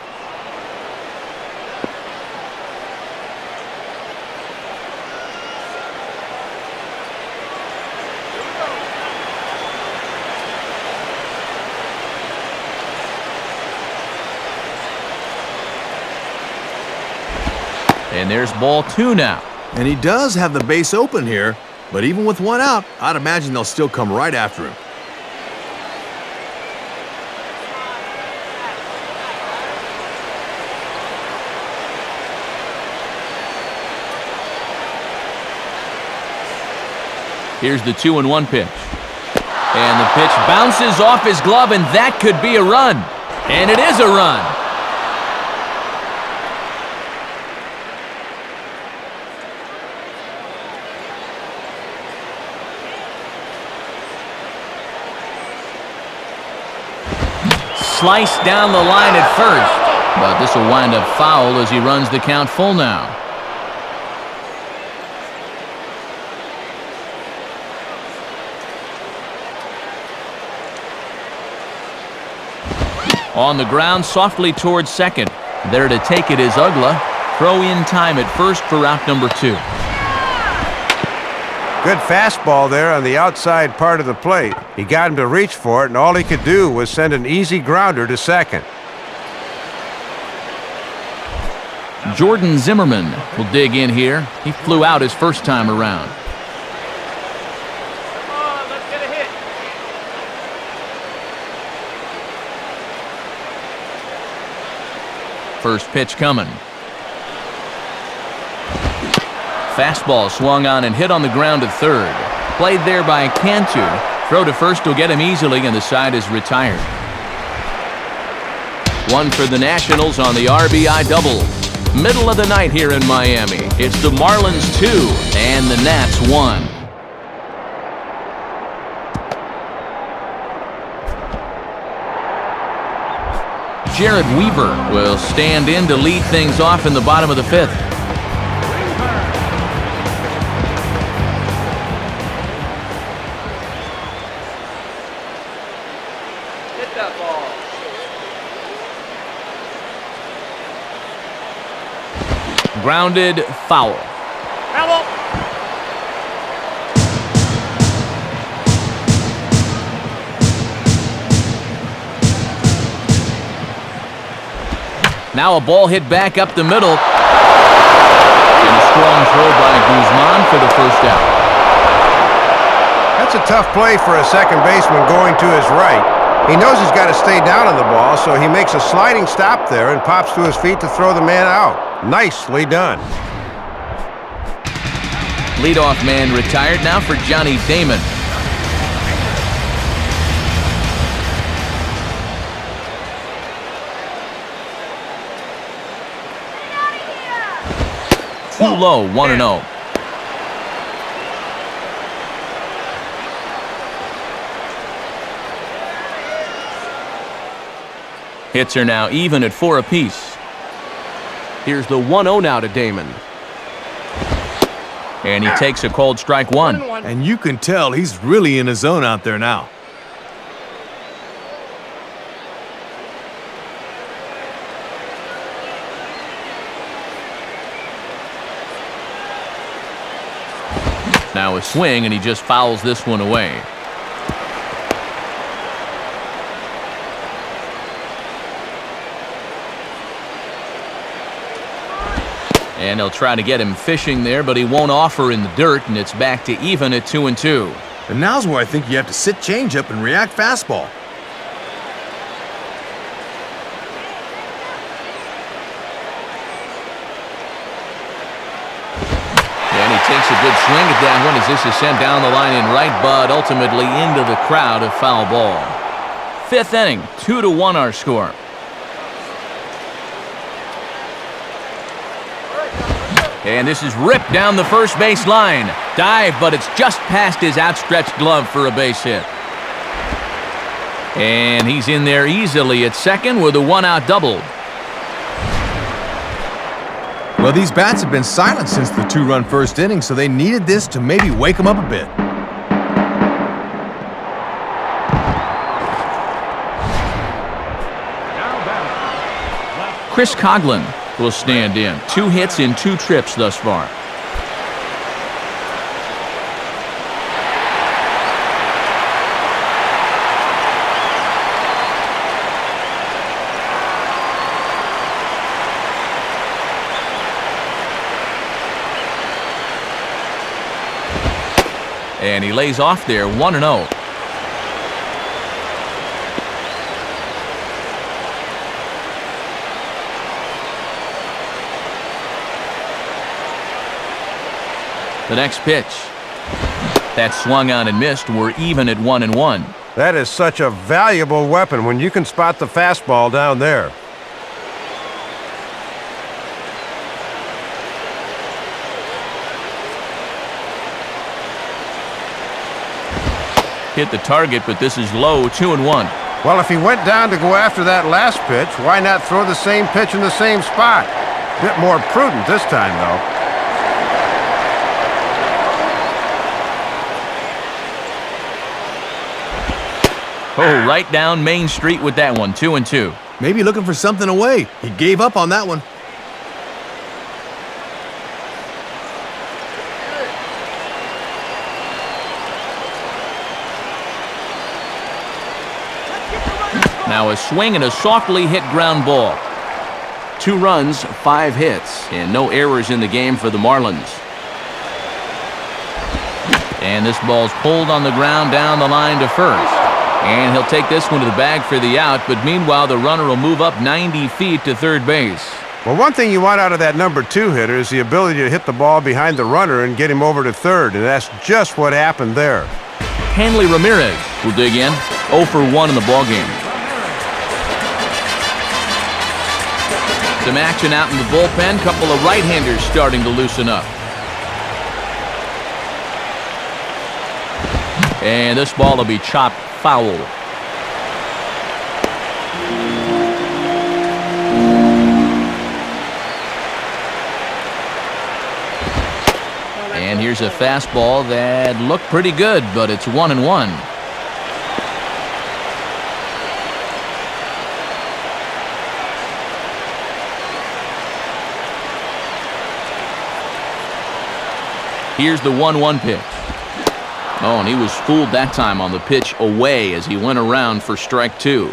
And there's ball 2 now. And he does have the base open here, but even with one out, I'd imagine they'll still come right after him. Here's the 2-1 pitch. And the pitch bounces off his glove, and that could be a run. And it is a run. Sliced down the line at first, but this will wind up foul as he runs the count full now. On the ground, softly towards second. There to take it is Ugla. Throw in time at first for out number 2. Good fastball there on the outside part of the plate. He got him to reach for it, and all he could do was send an easy grounder to second. Jordan Zimmerman will dig in here. He flew out his first time around. Come on, let's get a hit. First pitch coming. Fastball swung on and hit on the ground to third. Played there by Cantu. Throw to first will get him easily, and the side is retired. One for the Nationals on the RBI double. Middle of the night here in Miami. It's the Marlins 2 and the Nats 1. Jared Weaver will stand in to lead things off in the bottom of the 5th. Hit that ball. Grounded foul. Foul. Now a ball hit back up the middle. And a strong throw by Guzman for the first out. That's a tough play for a second baseman going to his right. He knows he's got to stay down on the ball, so he makes a sliding stop there and pops to his feet to throw the man out. Nicely done. Leadoff man retired now for Johnny Damon. Too low, 1-0. Hits are now even at 4 apiece. Here's the 1-0 now to Damon. And he takes a cold strike 1. And you can tell he's really in his zone out there now. Now a swing, and he just fouls this one away. And he'll try to get him fishing there, but he won't offer in the dirt, and it's back to even at 2-2. And now's where I think you have to sit changeup and react fastball. And he takes a good swing at that one as this is sent down the line in right, but ultimately into the crowd, a foul ball. 5th inning, 2-1 our score. And this is ripped down the first base line. Dive, but it's just past his outstretched glove for a base hit. And he's in there easily at second with a one-out double. Well, these bats have been silent since the two-run first inning, so they needed this to maybe wake them up a bit. Chris Coughlin will stand in. 2 hits in 2 trips thus far. And he lays off there 1-0. The next pitch. That swung on and missed. We're even at 1-1. That is such a valuable weapon when you can spot the fastball down there. Hit the target, but this is low, 2-1. Well, if he went down to go after that last pitch, why not throw the same pitch in the same spot? Bit more prudent this time, though. Oh, right down Main Street with that one, 2-2. Maybe looking for something away. He gave up on that one. Now a swing and a softly hit ground ball. 2 runs, 5 hits, and no errors in the game for the Marlins. And this ball's pulled on the ground down the line to first. And he'll take this one to the bag for the out, but meanwhile the runner will move up 90 feet to third base. Well, one thing you want out of that number 2 hitter is the ability to hit the ball behind the runner and get him over to third, and that's just what happened there. Hanley Ramirez will dig in, 0 for 1 in the ballgame. Some action out in the bullpen. Couple of right-handers starting to loosen up. And this ball will be chopped foul. And here's a fastball that looked pretty good, but it's 1-1. Here's the 1-1 pitch. Oh, and he was fooled that time on the pitch away as he went around for strike 2.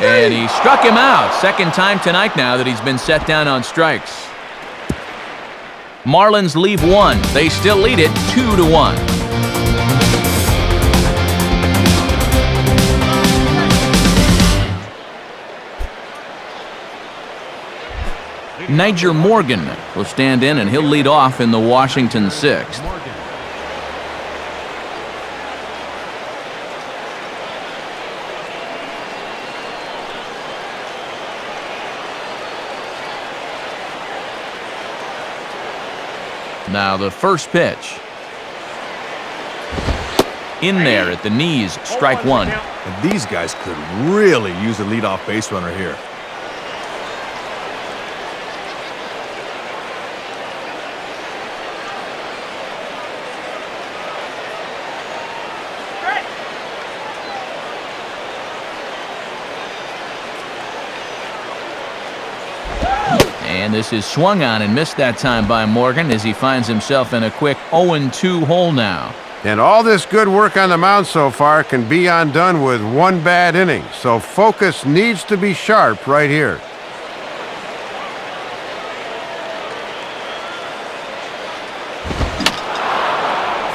And he struck him out. Second time tonight now that he's been set down on strikes. Marlins leave 1. They still lead it 2-1. Niger Morgan will stand in, and he'll lead off in the Washington 6th. Now the first pitch. In there at the knees, strike 1. And these guys could really use a leadoff base runner here. And this is swung on and missed that time by Morgan as he finds himself in a quick 0-2 hole now. And all this good work on the mound so far can be undone with 1 bad inning. So focus needs to be sharp right here.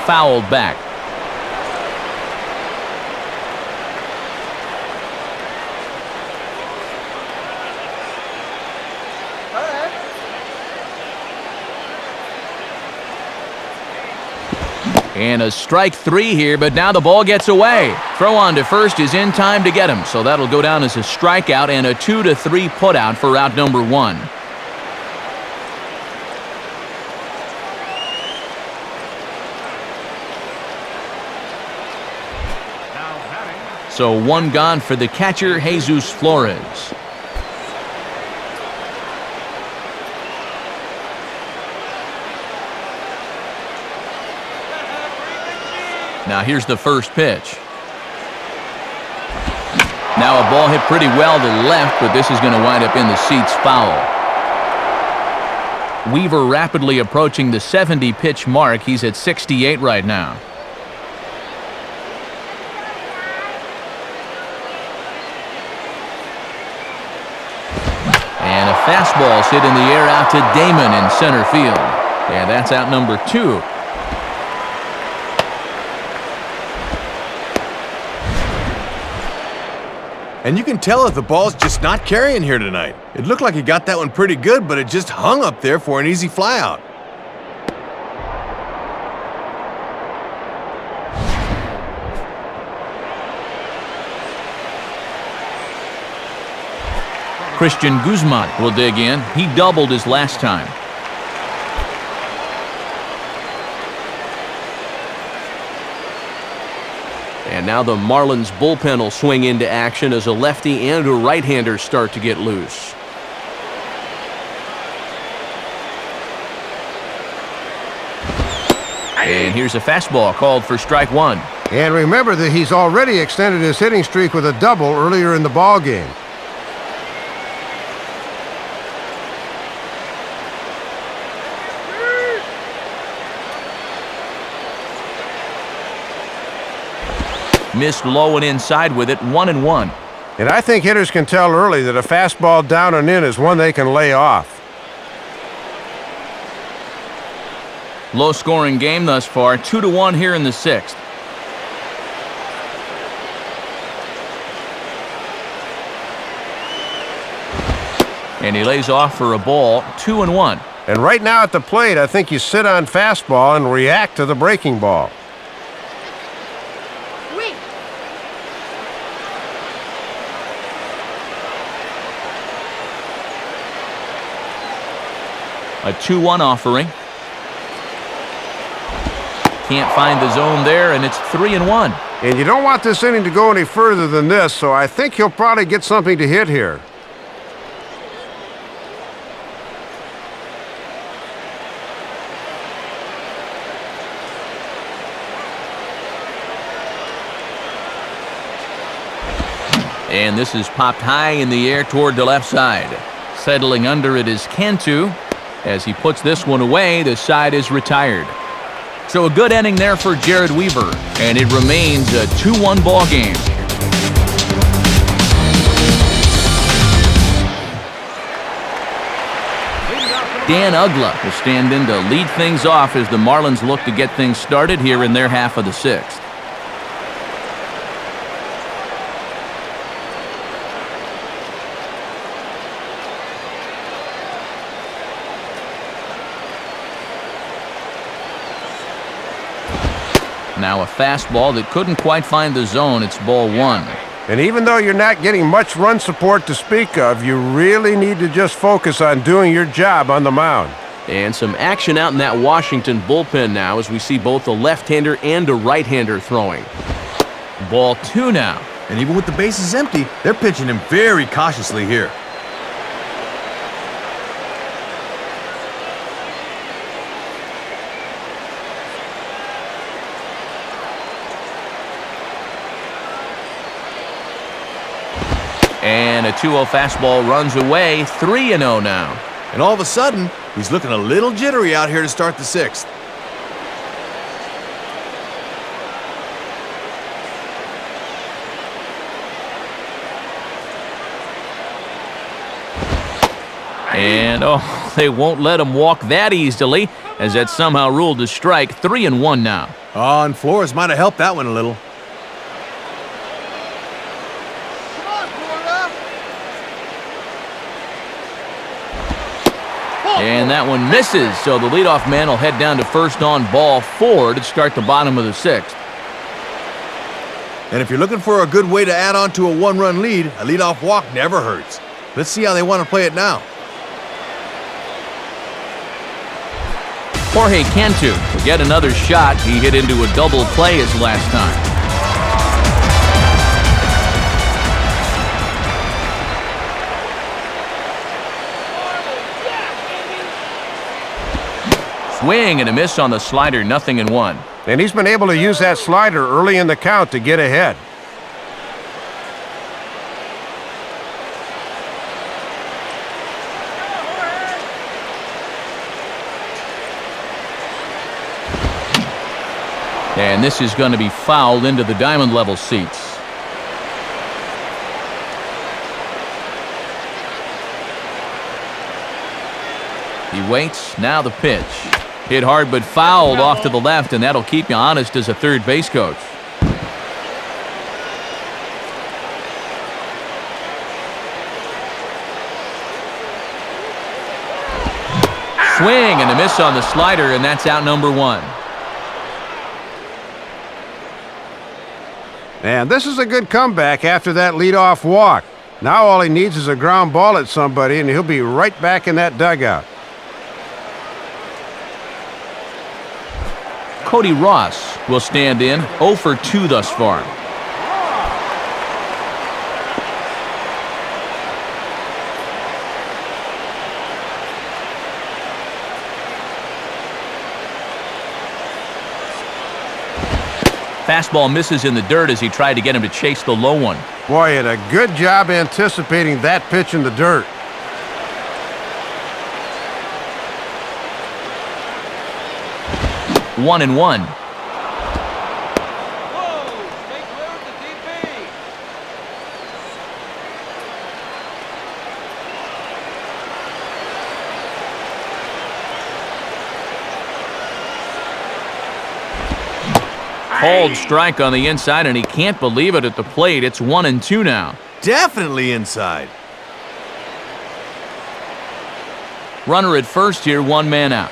Fouled back. And a strike 3 here, but now the ball gets away. Throw on to first is in time to get him, so that'll go down as a strikeout and a 2-3 putout for out number 1. So 1 gone for the catcher, Jesus Flores. Now here's the first pitch. Now a ball hit pretty well to left, but this is going to wind up in the seats foul. Weaver rapidly approaching the 70-pitch mark. He's at 68 right now. And a fastball hit in the air out to Damon in center field. And that's out number 2. And you can tell that the ball's just not carrying here tonight. It looked like he got that one pretty good, but it just hung up there for an easy flyout. Christian Guzman will dig in. He doubled his last time. And now the Marlins bullpen will swing into action as a lefty and a right-hander start to get loose. And here's a fastball called for strike 1. And remember that he's already extended his hitting streak with a double earlier in the ball game. Missed low and inside with it, 1-1. And I think hitters can tell early that a fastball down and in is one they can lay off. Low-scoring game thus far, 2-1 here in the 6th. And he lays off for a ball, 2-1. And right now at the plate, I think you sit on fastball and react to the breaking ball. A 2-1 offering. Can't find the zone there, and it's 3-1. And you don't want this inning to go any further than this, so I think he'll probably get something to hit here. And this is popped high in the air toward the left side. Settling under it is Cantu. As he puts this one away, the side is retired. So a good inning there for Jared Weaver, and it remains a 2-1 ball game. Dan Ugla will stand in to lead things off as the Marlins look to get things started here in their half of the 6th. Now a fastball that couldn't quite find the zone. It's ball 1. And even though you're not getting much run support to speak of, you really need to just focus on doing your job on the mound. And some action out in that Washington bullpen now as we see both a left-hander and a right-hander throwing. Ball 2 now. And even with the bases empty, they're pitching him very cautiously here. And a 2-0 fastball runs away, 3-0 now. And all of a sudden, he's looking a little jittery out here to start the 6th. And, oh, they won't let him walk that easily, as that's somehow ruled a strike. 3-1 now. Oh, and Flores might have helped that one a little. And that one misses, so the leadoff man will head down to first on ball 4 to start the bottom of the 6th. And if you're looking for a good way to add on to a one-run lead, a leadoff walk never hurts. Let's see how they want to play it now. Jorge Cantu will get another shot. He hit into a double play his last time. Swing and a miss on the slider, 0-1. And he's been able to use that slider early in the count to get ahead. And this is going to be fouled into the diamond level seats. He waits, now the pitch. Hit hard but fouled off to the left, and that'll keep you honest as a third base coach. Swing and a miss on the slider, and that's out number 1. And this is a good comeback after that leadoff walk. Now all he needs is a ground ball at somebody, and he'll be right back in that dugout. Cody Ross will stand in, 0 for 2 thus far. Fastball misses in the dirt as he tried to get him to chase the low one. Boy, he had a good job anticipating that pitch in the dirt. One and one. Called strike on the inside, and he can't believe it at the plate. It's 1-2 now. Definitely inside. Runner at first here, 1 man out.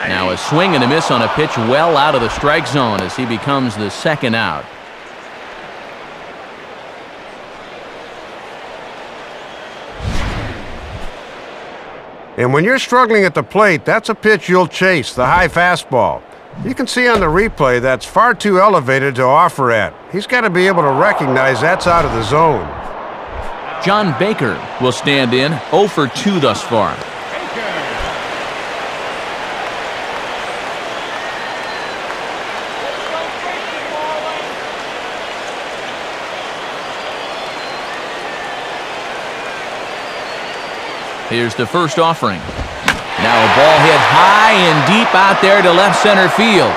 Now a swing and a miss on a pitch well out of the strike zone as he becomes the second out. And when you're struggling at the plate, that's a pitch you'll chase, the high fastball. You can see on the replay that's far too elevated to offer at. He's got to be able to recognize that's out of the zone. John Baker will stand in, 0 for 2 thus far. Here's the first offering. Now a ball hit high and deep out there to left center field.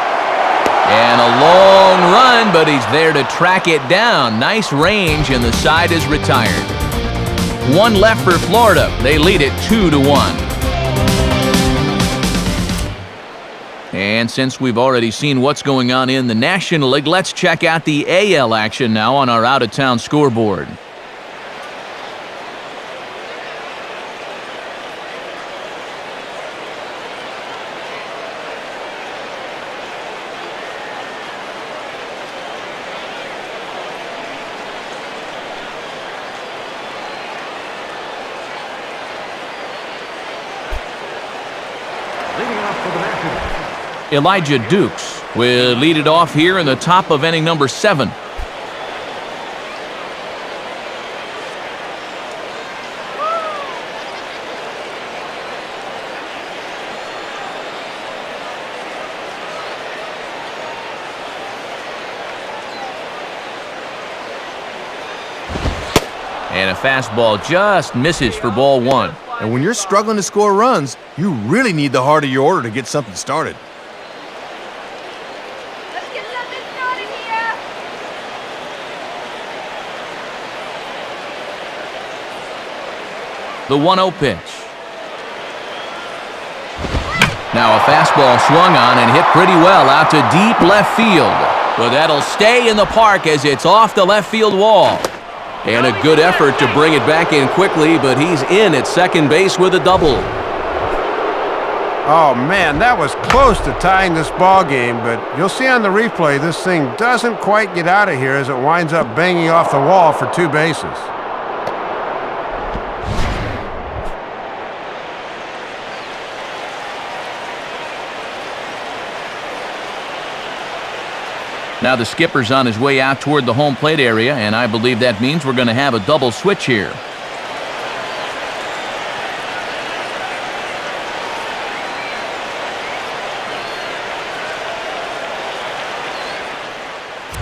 And a long run, but he's there to track it down. Nice range, and the side is retired. 1 left for Florida. They lead it 2-1. And since we've already seen what's going on in the National League, let's check out the AL action now on our out-of-town scoreboard. Elijah Dukes will lead it off here in the top of inning number 7. And a fastball just misses for ball 1. And when you're struggling to score runs, you really need the heart of your order to get something started. Let's get something started here. The 1-0 pitch. Now a fastball swung on and hit pretty well out to deep left field. But that'll stay in the park as it's off the left field wall. And a good effort to bring it back in quickly, but he's in at second base with a double. Oh, man, that was close to tying this ball game, but you'll see on the replay this thing doesn't quite get out of here as it winds up banging off the wall for 2 bases. Now the skipper's on his way out toward the home plate area, and I believe that means we're going to have a double switch here.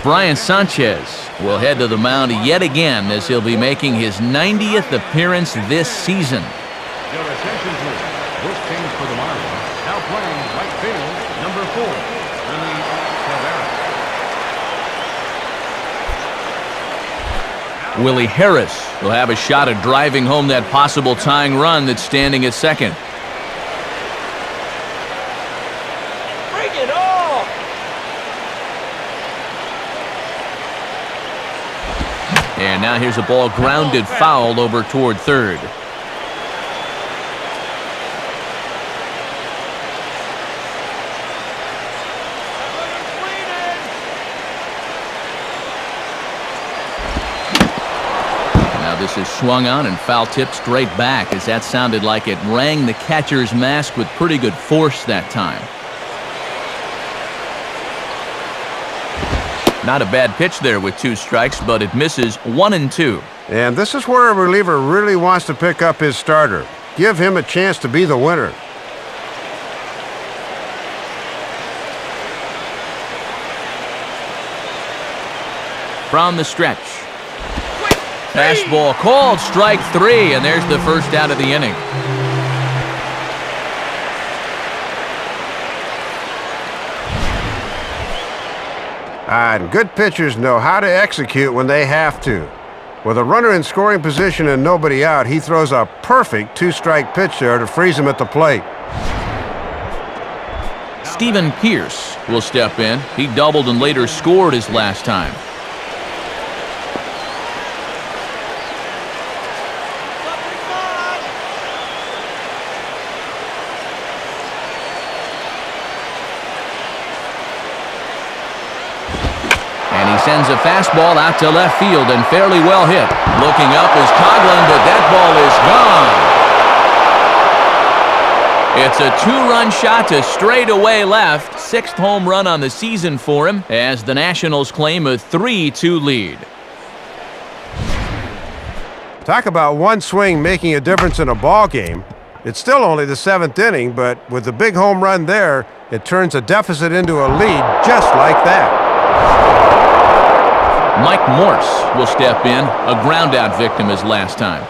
Brian Sanchez will head to the mound yet again as he'll be making his 90th appearance this season. Your attention, please. This change for the Marlins. Now playing right field, number 4, Willie Rivera. Willie Harris will have a shot at driving home that possible tying run that's standing at second. Bring it on! And now here's a ball grounded foul over toward third. Now this is swung on and foul tipped straight back, as that sounded like it rang the catcher's mask with pretty good force that time. Not a bad pitch there with 2 strikes, but it misses 1-2. And this is where a reliever really wants to pick up his starter. Give him a chance to be the winner. From the stretch. Fastball called, strike 3, and there's the first out of the inning. And good pitchers know how to execute when they have to. With a runner in scoring position and nobody out, he throws a perfect 2-strike pitch there to freeze him at the plate. Steven Pierce will step in. He doubled and later scored his last time. Sends a fastball out to left field and fairly well hit. Looking up is Coughlin, but that ball is gone. It's a 2-run shot to straightaway left. 6th home run on the season for him as the Nationals claim a 3-2 lead. Talk about one swing making a difference in a ball game. It's still only the 7th inning, but with the big home run there, it turns a deficit into a lead just like that. Mike Morse will step in, a ground-out victim his last time.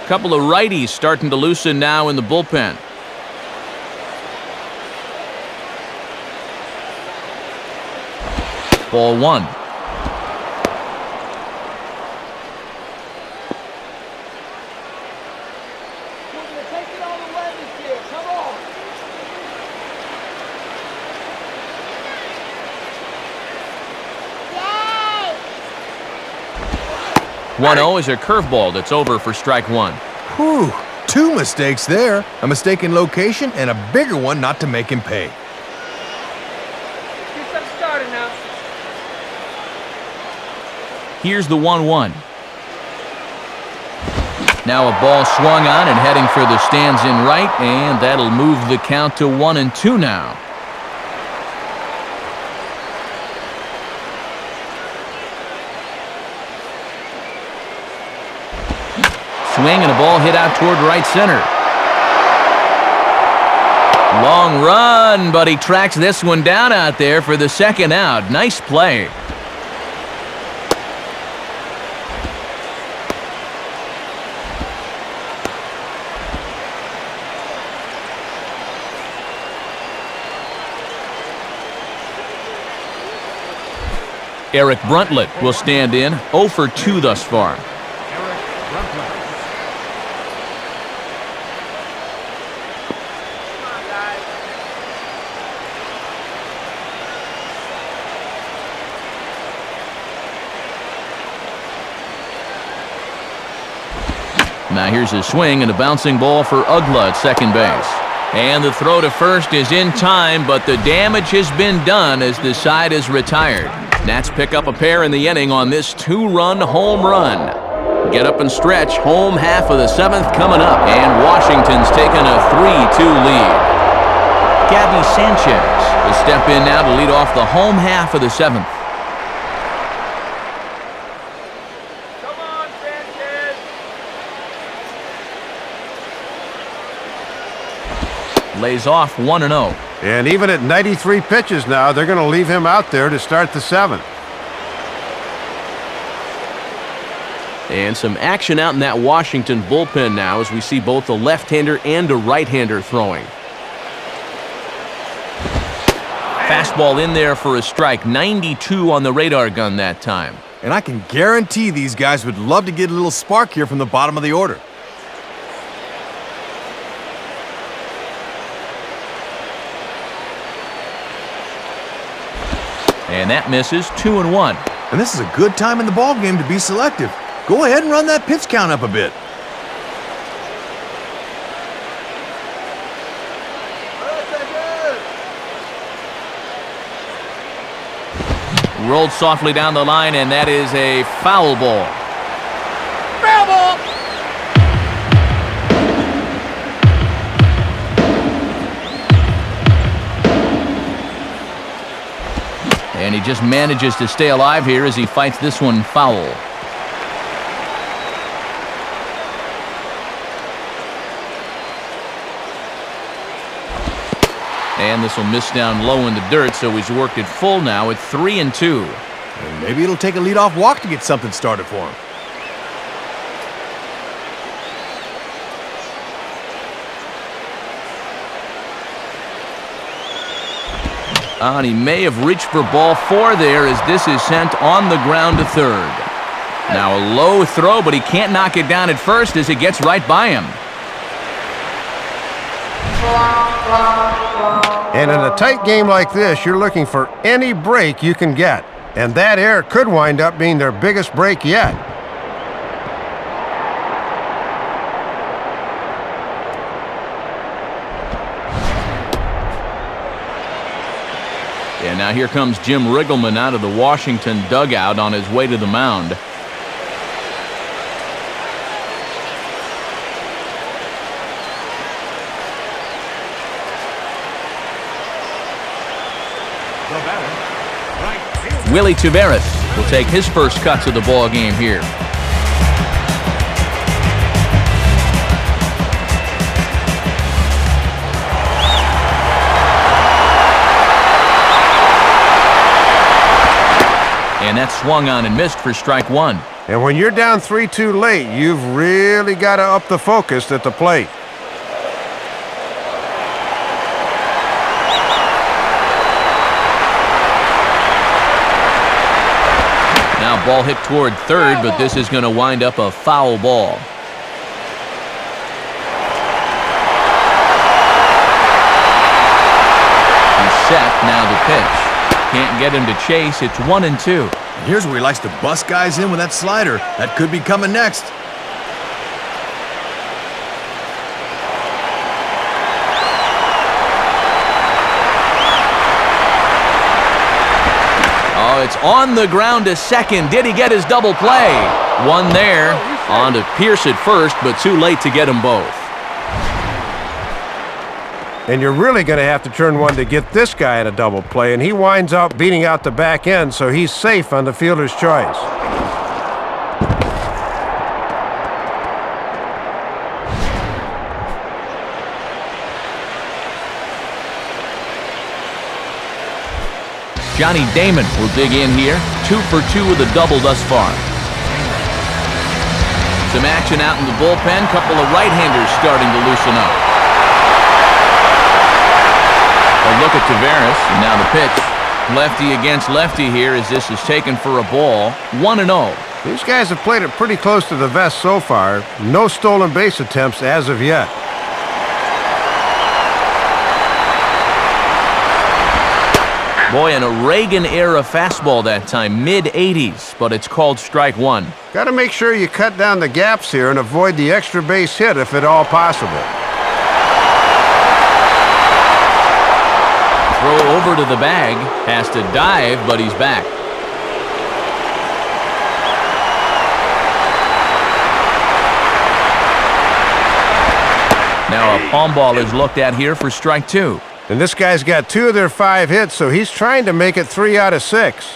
Couple of righties starting to loosen now in the bullpen. Ball 1. Yay! 1-0 is a curveball that's over for strike 1. Whew, 2 mistakes there. A mistaken location and a bigger one not to make him pay. Get some started now. Here's the 1-1. Now a ball swung on and heading for the stands in right, and that'll move the count to 1-2 now. Swing and a ball hit out toward right center. Long run, but he tracks this one down out there for the second out. Nice play. Eric Bruntlett will stand in, 0 for 2 thus far. Now here's a swing and a bouncing ball for Ugla at second base. And the throw to first is in time, but the damage has been done as the side is retired. Nats pick up a pair in the inning on this 2-run home run. Get up and stretch. Home half of the 7th coming up, and Washington's taken a 3-2 lead. Gabby Sanchez will step in now to lead off the home half of the 7th. Come on, Sanchez. Lays off 1-0. And even at 93 pitches now, they're going to leave him out there to start the 7th. And some action out in that Washington bullpen now as we see both a left-hander and a right-hander throwing. Fastball in there for a strike. 92 on the radar gun that time. And I can guarantee these guys would love to get a little spark here from the bottom of the order. And that misses. 2-1. And this is a good time in the ball game to be selective. Go ahead and run that pitch count up a bit. Rolled softly down the line, and that is a foul ball. Foul ball. And he just manages to stay alive here as he fights this one foul. And this will miss down low in the dirt, so he's worked it full now at 3-2. And maybe it'll take a leadoff walk to get something started for him. And he may have reached for ball 4 there as this is sent on the ground to third. Now a low throw, but he can't knock it down at first as it gets right by him. And in a tight game like this, you're looking for any break you can get. And that error could wind up being their biggest break yet. And now here comes Jim Riggleman out of the Washington dugout on his way to the mound. Willie Taveras will take his first cuts of the ball game here. And that swung on and missed for strike 1. And when you're down 3-2 late, you've really got to up the focus at the plate. Now ball hit toward third, but this is going to wind up a foul ball. He's set, now the pitch. Can't get him to chase, it's 1-2. Here's where he likes to bust guys in with that slider. That could be coming next. Oh, it's on the ground to second. Did he get his double play? One there. On to Pierce at first, but too late to get them both. And you're really going to have to turn one to get this guy in a double play, and he winds up beating out the back end, so he's safe on the fielder's choice. Johnny Damon will dig in here. 2 for 2 with a double thus far. Some action out in the bullpen. Couple of right-handers starting to loosen up. A look at Taveras, and now the pitch. Lefty against lefty here as this is taken for a ball. 1-0. These guys have played it pretty close to the vest so far. No stolen base attempts as of yet. Boy, an Reagan-era fastball that time, mid-80s, but it's called strike one. Got to make sure you cut down the gaps here and avoid the extra base hit if at all possible. Throw over to the bag, has to dive, but he's back. Now a palm ball is looked at here for strike two. And this guy's got 2 of their 5 hits, so he's trying to make it 3 out of 6.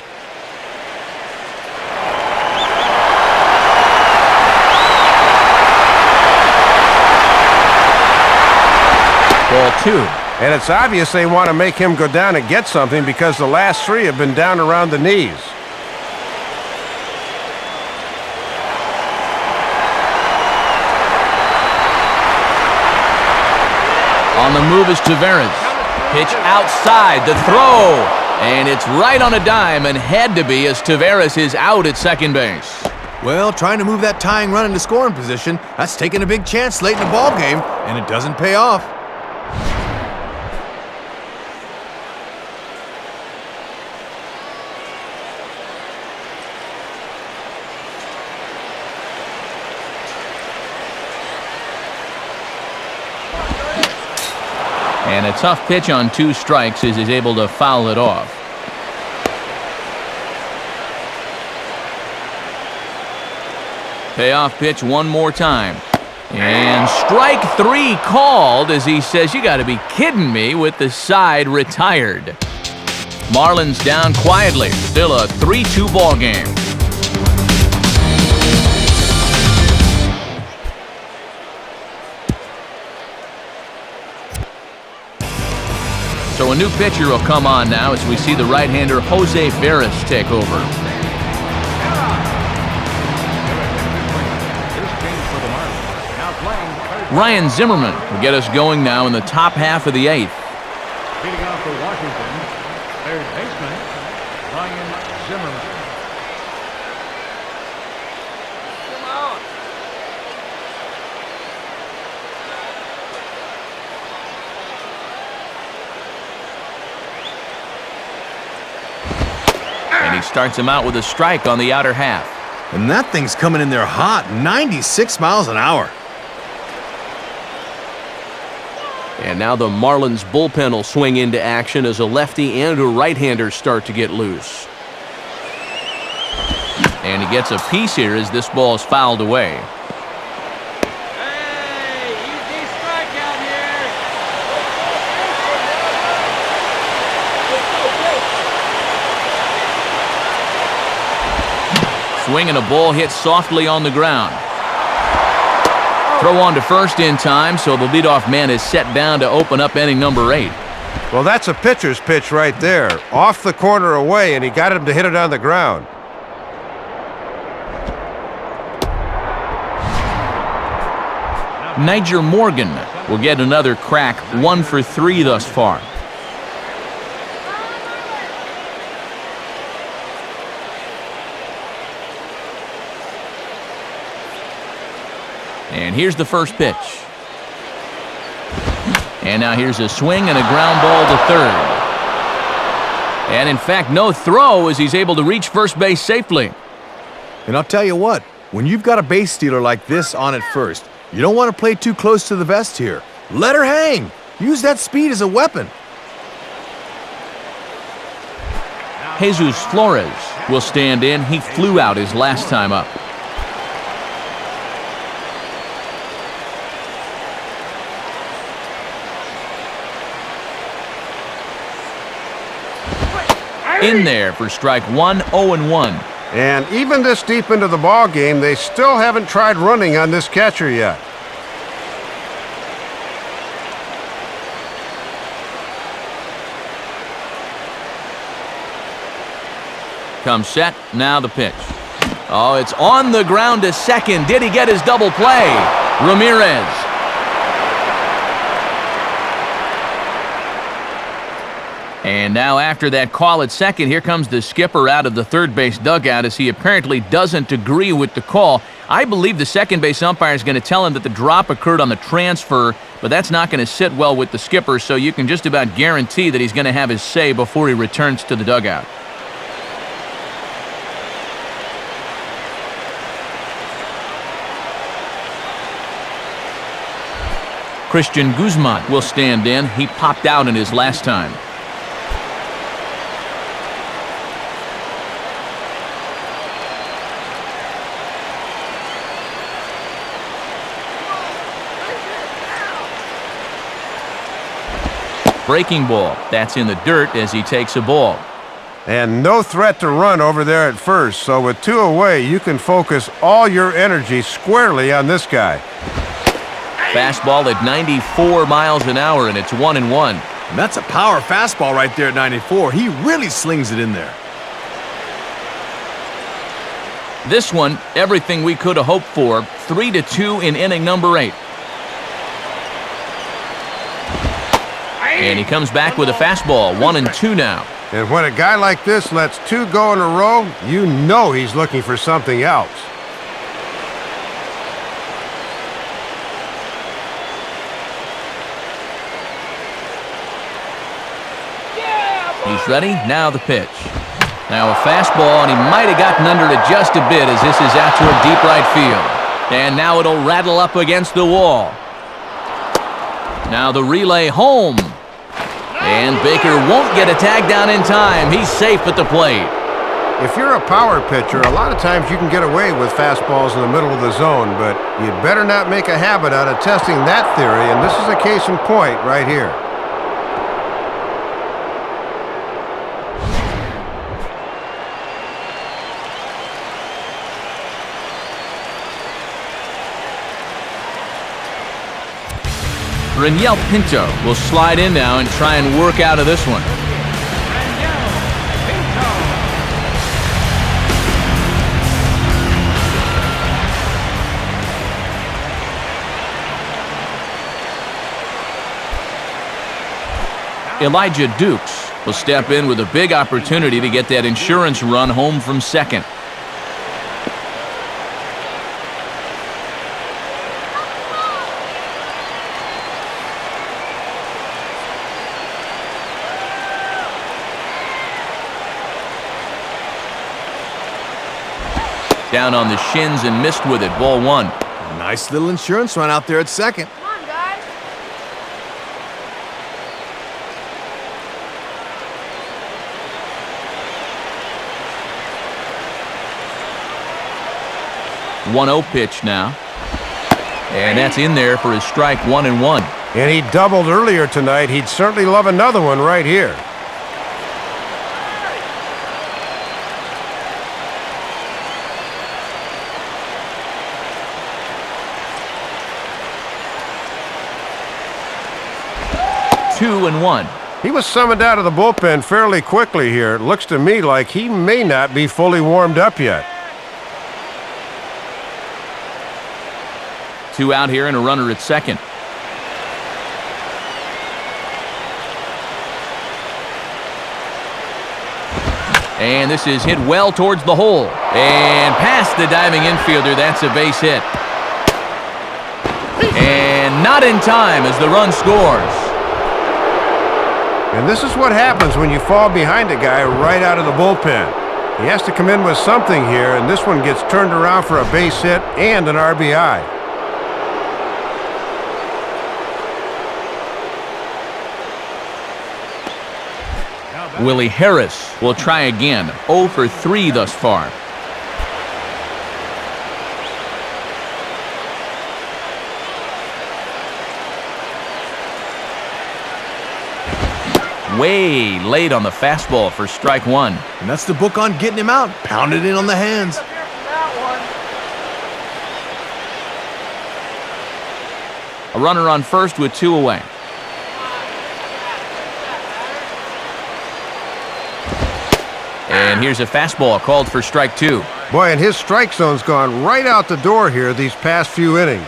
Ball 2. And it's obvious they want to make him go down and get something because the last 3 have been down around the knees. On the move is Taveras. Pitch outside, the throw, and it's right on a dime and had to be as Taveras is out at second base. Well, trying to move that tying run into scoring position, that's taking a big chance late in the ball game, and it doesn't pay off. And a tough pitch on 2 strikes as he's able to foul it off. Payoff pitch one more time. And strike 3 called as he says, "You got to be kidding me," with the side retired. Marlins down quietly. Still a 3-2 ball game. So a new pitcher will come on now as we see the right-hander Jose Veras take over. Ryan Zimmerman will get us going now in the top half of the 8th. Leading off for Washington, third baseman, Ryan Zimmerman. And he starts him out with a strike on the outer half. And that thing's coming in there hot, 96 miles an hour. And now the Marlins bullpen will swing into action as a lefty and a right-hander start to get loose. And he gets a piece here as this ball is fouled away. Hey, easy strikeout here. Swing and a ball hit softly on the ground. Throw on to first in time, so the leadoff man is set down to open up inning number 8. Well, that's a pitcher's pitch right there. Off the corner away, and he got him to hit it on the ground. Niger Morgan will get another crack, 1 for 3 thus far. And here's the first pitch. And now here's a swing and a ground ball to third. And in fact, no throw as he's able to reach first base safely. And I'll tell you what, when you've got a base stealer like this on at first, you don't want to play too close to the vest here. Let her hang. Use that speed as a weapon. Jesus Flores will stand in. He flew out his last time up. In there for strike 1, 0-1. And even this deep into the ball game, they still haven't tried running on this catcher yet. Comes set, now the pitch. Oh, it's on the ground to second. Did he get his double play? Ramirez. And now after that call at second, here comes the skipper out of the third base dugout as he apparently doesn't agree with the call. I believe the second base umpire is going to tell him that the drop occurred on the transfer, but that's not going to sit well with the skipper, so you can just about guarantee that he's going to have his say before he returns to the dugout. Christian Guzman will stand in. He popped out in his last time. Breaking ball. That's in the dirt as he takes a ball. And no threat to run over there at first, so with 2 away, you can focus all your energy squarely on this guy. Fastball at 94 miles an hour, and it's 1-1. And that's a power fastball right there at 94. He really slings it in there. This one, everything we could have hoped for. 3-2 in inning number 8. And he comes back with a fastball, 1-2 now. And when a guy like this lets 2 go in a row, you know he's looking for something else. He's ready. Now the pitch. Now a fastball, and he might have gotten under it just a bit as this is out toward deep right field. And now it'll rattle up against the wall. Now the relay home. And Baker won't get a tag down in time. He's safe at the plate. If you're a power pitcher, a lot of times you can get away with fastballs in the middle of the zone, but you'd better not make a habit out of testing that theory, and this is a case in point right here. Raniel Pinto will slide in now and try and work out of this one. Elijah Dukes will step in with a big opportunity to get that insurance run home from second. Down on the shins and missed with it, ball 1. Nice little insurance run out there at second. Come on, guys. One 1-0 pitch now. And that's in there for his strike, 1-1. And he doubled earlier tonight. He'd certainly love another one right here. Two and 1. He was summoned out of the bullpen fairly quickly here. It looks to me like he may not be fully warmed up yet. 2 out here and a runner at second. And this is hit well towards the hole. And past the diving infielder, that's a base hit. And not in time as the run scores. And this is what happens when you fall behind a guy right out of the bullpen. He has to come in with something here, and this one gets turned around for a base hit and an RBI. Willie Harris will try again. 0 for 3 thus far. Way late on the fastball for strike 1. And that's the book on getting him out. Pound it in on the hands. A runner on first with 2 away. And here's a fastball called for strike 2. Boy, and his strike zone's gone right out the door here these past few innings.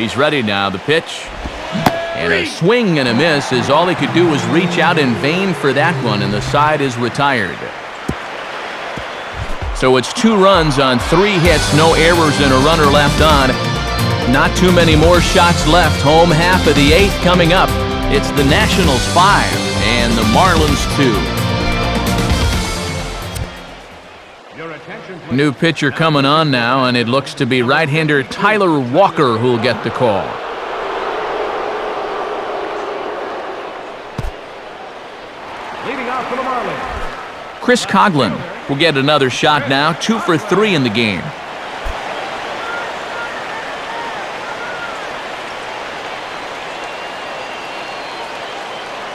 He's ready now. The pitch. And a swing and a miss, as all he could do was reach out in vain for that one, and the side is retired. So it's 2 runs on 3 hits, no errors, and a runner left on. Not too many more shots left. Home half of the 8th coming up. It's the Nationals 5 and the Marlins 2. New pitcher coming on now, and it looks to be right-hander Tyler Walker who'll get the call. Chris Coughlin will get another shot now, 2 for 3 in the game.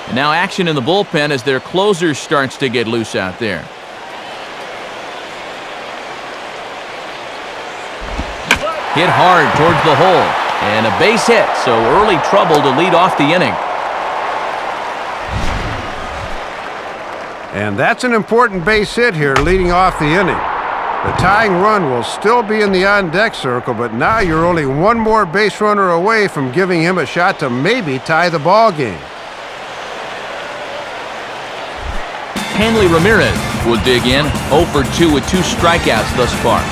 And now action in the bullpen as their closer starts to get loose out there. Hit hard towards the hole, and a base hit, so early trouble to lead off the inning. And that's an important base hit here, leading off the inning. The tying run will still be in the on-deck circle, but now you're only 1 more base runner away from giving him a shot to maybe tie the ball game. Hanley Ramirez will dig in, 0 for 2 with 2 strikeouts thus far.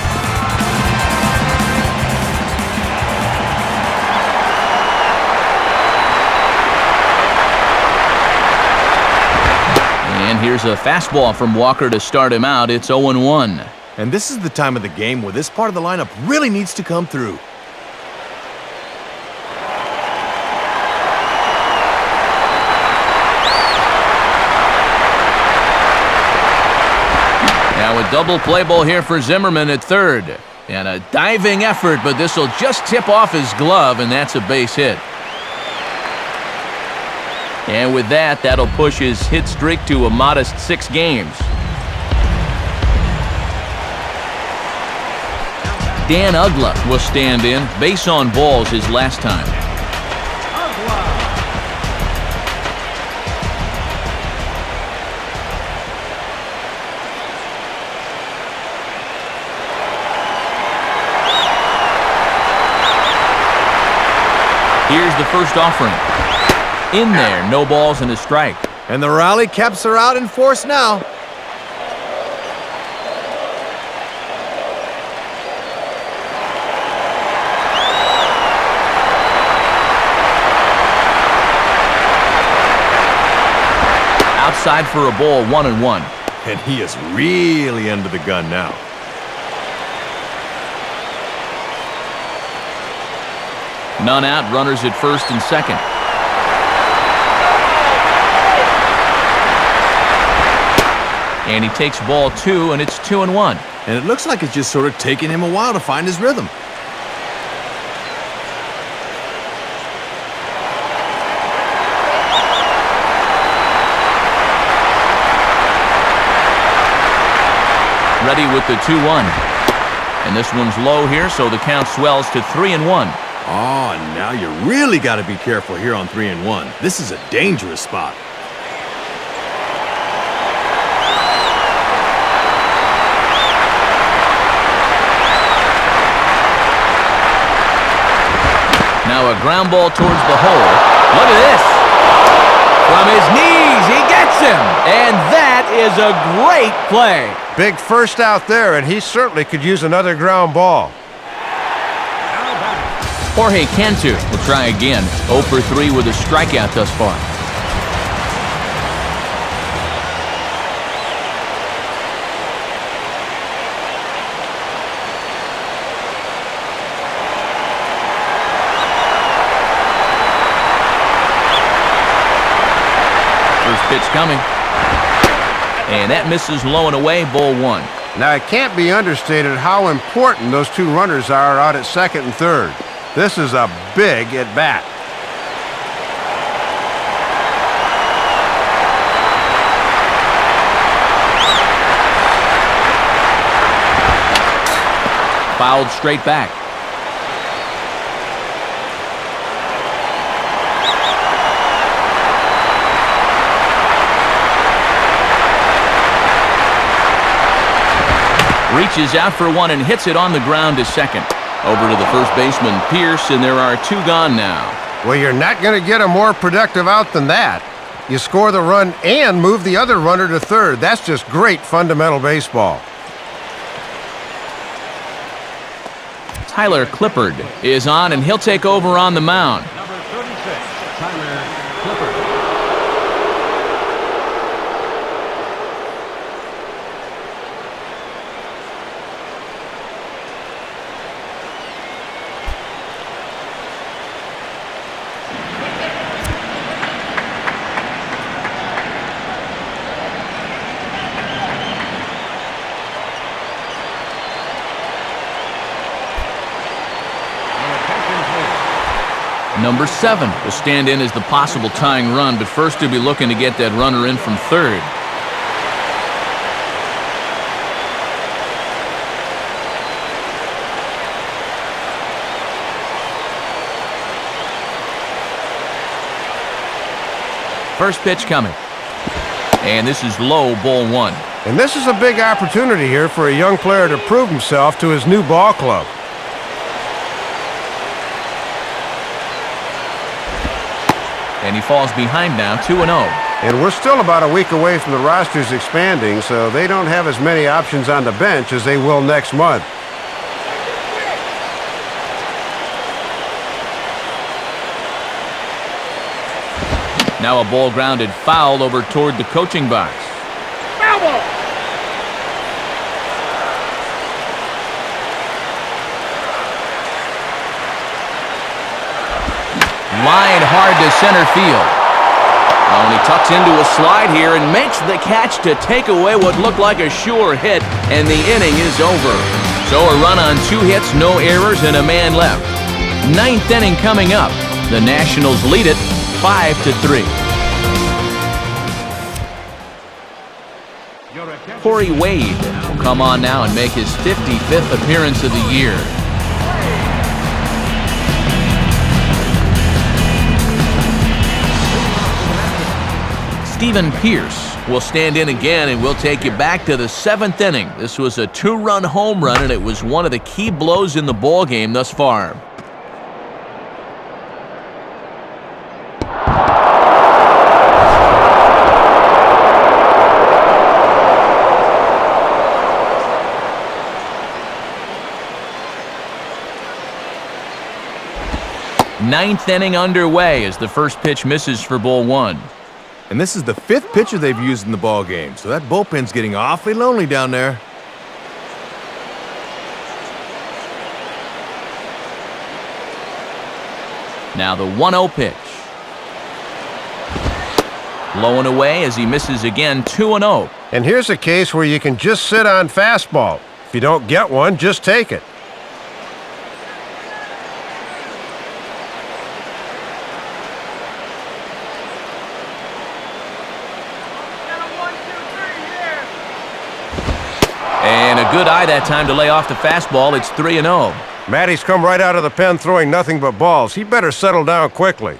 And here's a fastball from Walker to start him out. It's 0-1. And this is the time of the game where this part of the lineup really needs to come through. Now a double play ball here for Zimmerman at third. And a diving effort, but this will just tip off his glove, and that's a base hit. And with that, that'll push his hit streak to a modest 6 games. Dan Ugla will stand in. Base on balls his last time. Here's the first offering. In there, no balls and a strike. And the rally caps are out in force now. Outside for a ball, 1-1. And he is really under the gun now. None out, runners at first and second. And he takes ball 2, and it's 2-1. And it looks like it's just sort of taking him a while to find his rhythm. Ready with the 2-1. And this one's low here, so the count swells to 3-1. Oh, now you really got to be careful here on 3-1. This is a dangerous spot. Now a ground ball towards the hole. Look at this. From his knees, he gets him. And that is a great play. Big first out there, and he certainly could use another ground ball. Jorge Cantu will try again. 0 for 3 with a strikeout thus far. First pitch coming. And that misses low and away, ball 1. Now, it can't be understated how important those 2 runners are out at second and third. This is a big at-bat. Fouled straight back. Reaches out for one and hits it on the ground to second. Over to the first baseman, Pierce, and there are 2 gone now. Well, you're not going to get a more productive out than that. You score the run and move the other runner to third. That's just great fundamental baseball. Tyler Clippard is on, and he'll take over on the mound. Number 36, Tyler Clippard. Number 7 will stand in as the possible tying run, but first he'll be looking to get that runner in from third. First pitch coming. And this is low, ball 1. And this is a big opportunity here for a young player to prove himself to his new ball club. And he falls behind now, 2-0. And we're still about a week away from the rosters expanding, so they don't have as many options on the bench as they will next month. Now a ball grounded foul over toward the coaching box. Foul ball. Line hard to center field. Oh, and he tucks into a slide here and makes the catch to take away what looked like a sure hit, and the inning is over. So a run on 2 hits, no errors, and a man left. 9th inning coming up. The Nationals lead it 5-3. Corey Wade will come on now and make his 55th appearance of the year. Stephen Pierce will stand in again, and we'll take you back to the 7th inning. This was a 2-run home run, and it was one of the key blows in the ball game thus far. Ninth inning underway as the first pitch misses for ball 1. And this is the 5th pitcher they've used in the ball game, so that bullpen's getting awfully lonely down there. Now the 1-0 pitch. Low and away as he misses again, 2-0. And here's a case where you can just sit on fastball. If you don't get one, just take it. And a good eye that time to lay off the fastball. It's 3-0. Matty's come right out of the pen throwing nothing but balls. He better settle down quickly.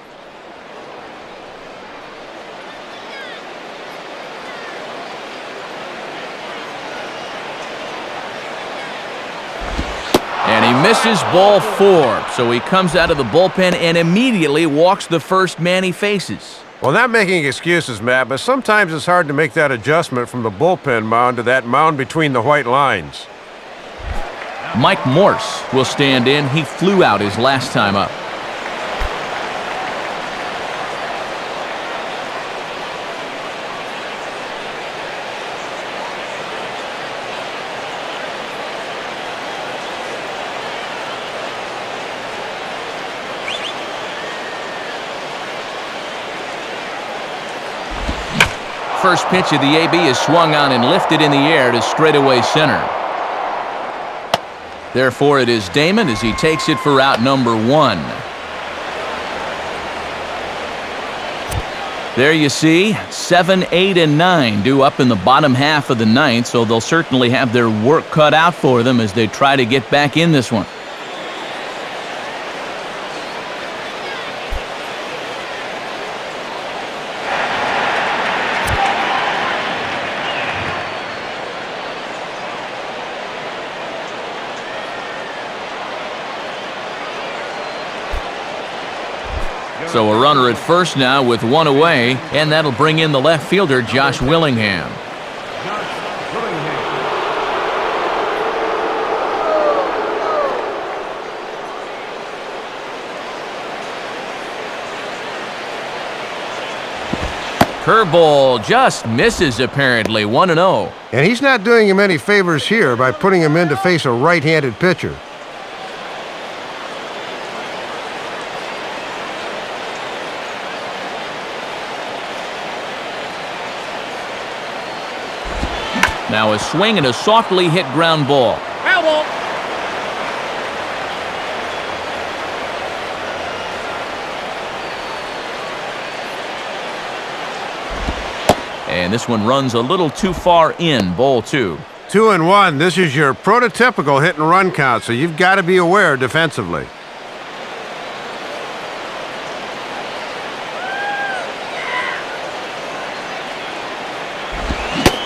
And he misses ball 4. So he comes out of the bullpen and immediately walks the first man he faces. Well, not making excuses, Matt, but sometimes it's hard to make that adjustment from the bullpen mound to that mound between the white lines. Mike Morse will stand in. He flew out his last time up. First pitch of the AB is swung on and lifted in the air to straightaway center. Therefore, it is Damon as he takes it for out number 1. There you see, 7, 8, and 9 due up in the bottom half of the 9th, so they'll certainly have their work cut out for them as they try to get back in this one. So a runner at first now with one away, and that'll bring in the left fielder, Josh Willingham. Josh Willingham. Curveball just misses apparently, 1-0. And he's not doing him any favors here by putting him in to face a right-handed pitcher. Now a swing and a softly hit ground ball. Foul ball. And this one runs a little too far in, ball 2. 2-1. This is your prototypical hit and run count, so you've got to be aware defensively.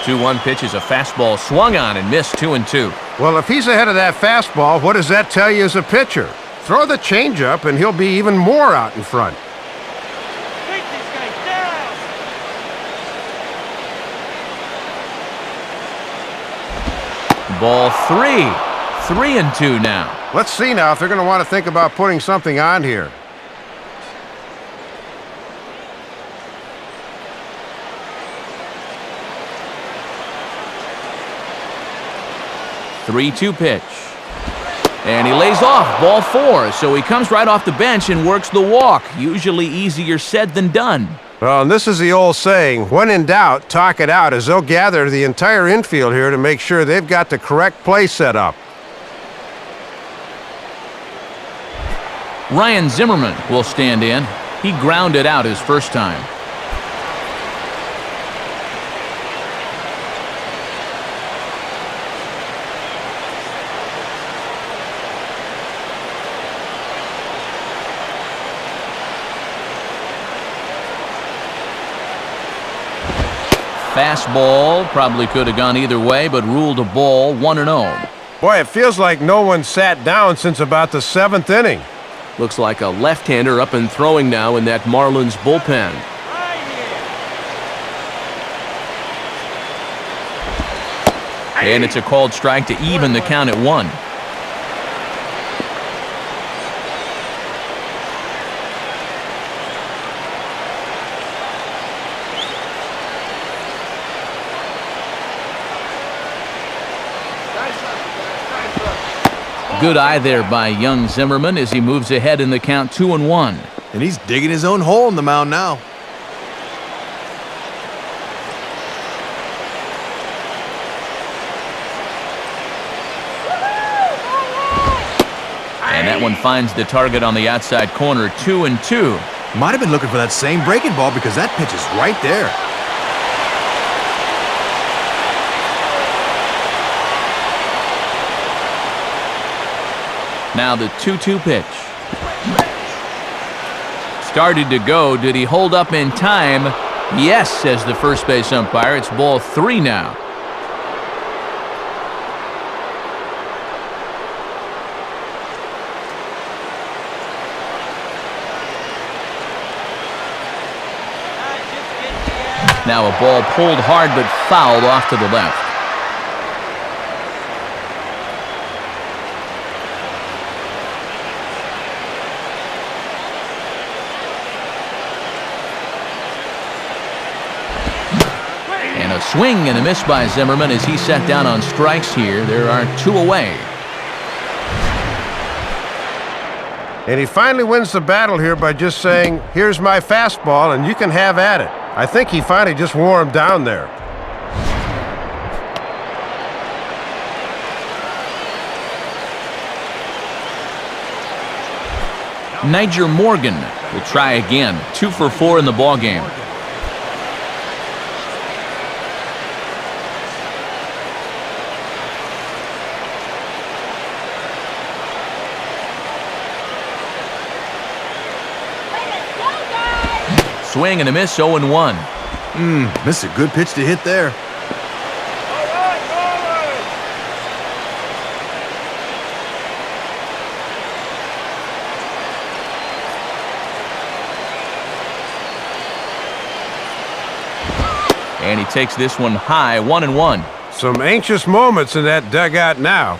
Two-one pitch is a fastball swung on and missed, 2-2. Well, if he's ahead of that fastball, what does that tell you as a pitcher? Throw the changeup, and he'll be even more out in front. Take these guys down. Ball 3. 3-2 now. Let's see now if they're going to want to think about putting something on here. Three-two pitch. And he lays off, ball 4. So he comes right off the bench and works the walk. Usually easier said than done. Well, and this is the old saying, when in doubt, talk it out, as they'll gather the entire infield here to make sure they've got the correct play set up. Ryan Zimmerman will stand in. He grounded out his first time. Fastball probably could have gone either way, but ruled a ball, 1-0. Boy, it feels like no one sat down since about the 7th inning. Looks like a left-hander up and throwing now in that Marlins bullpen. Right here. And it's a called strike to even the count at 1. Good eye there by young Zimmerman as he moves ahead in the count 2-1. And he's digging his own hole in the mound now. And that one finds the target on the outside corner, 2-2. Might have been looking for that same breaking ball because that pitch is right there. Now the 2-2 pitch. Started to go. Did he hold up in time? Yes, says the first base umpire. It's ball 3 now. Now a ball pulled hard but fouled off to the left. And a swing and a miss by Zimmerman as he sat down on strikes here. There are 2 away. And he finally wins the battle here by just saying, here's my fastball, and you can have at it. I think he finally just wore him down there. Niger Morgan will try again. 2 for 4 in the ballgame. Swing and a miss, 0-1. Missed a good pitch to hit there. And he takes this one high, 1-1. Some anxious moments in that dugout now.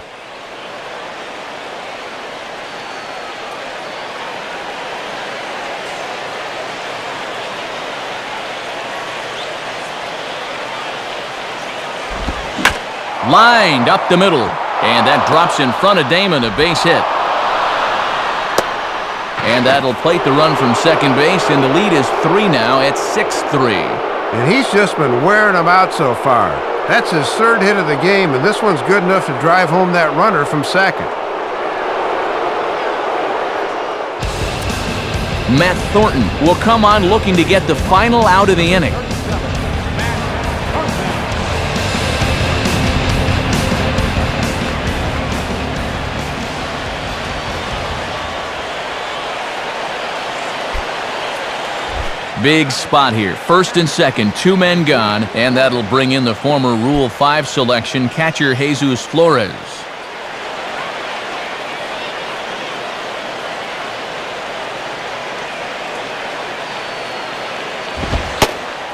Lined up the middle, and that drops in front of Damon, a base hit. And that'll plate the run from second base, and the lead is 3 now at 6-3. And he's just been wearing them out so far. That's his third hit of the game, and this one's good enough to drive home that runner from second. Matt Thornton will come on looking to get the final out of the inning. Big spot here. First and second, 2 men gone, and that'll bring in the former Rule 5 selection, catcher Jesus Flores.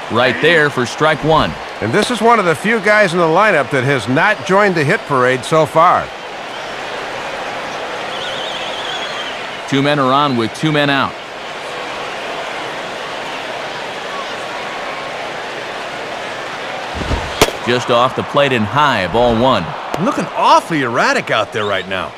Right there for strike 1. And this is one of the few guys in the lineup that has not joined the hit parade so far. 2 men are on with 2 men out. Just off the plate and high, ball 1. Looking awfully erratic out there right now.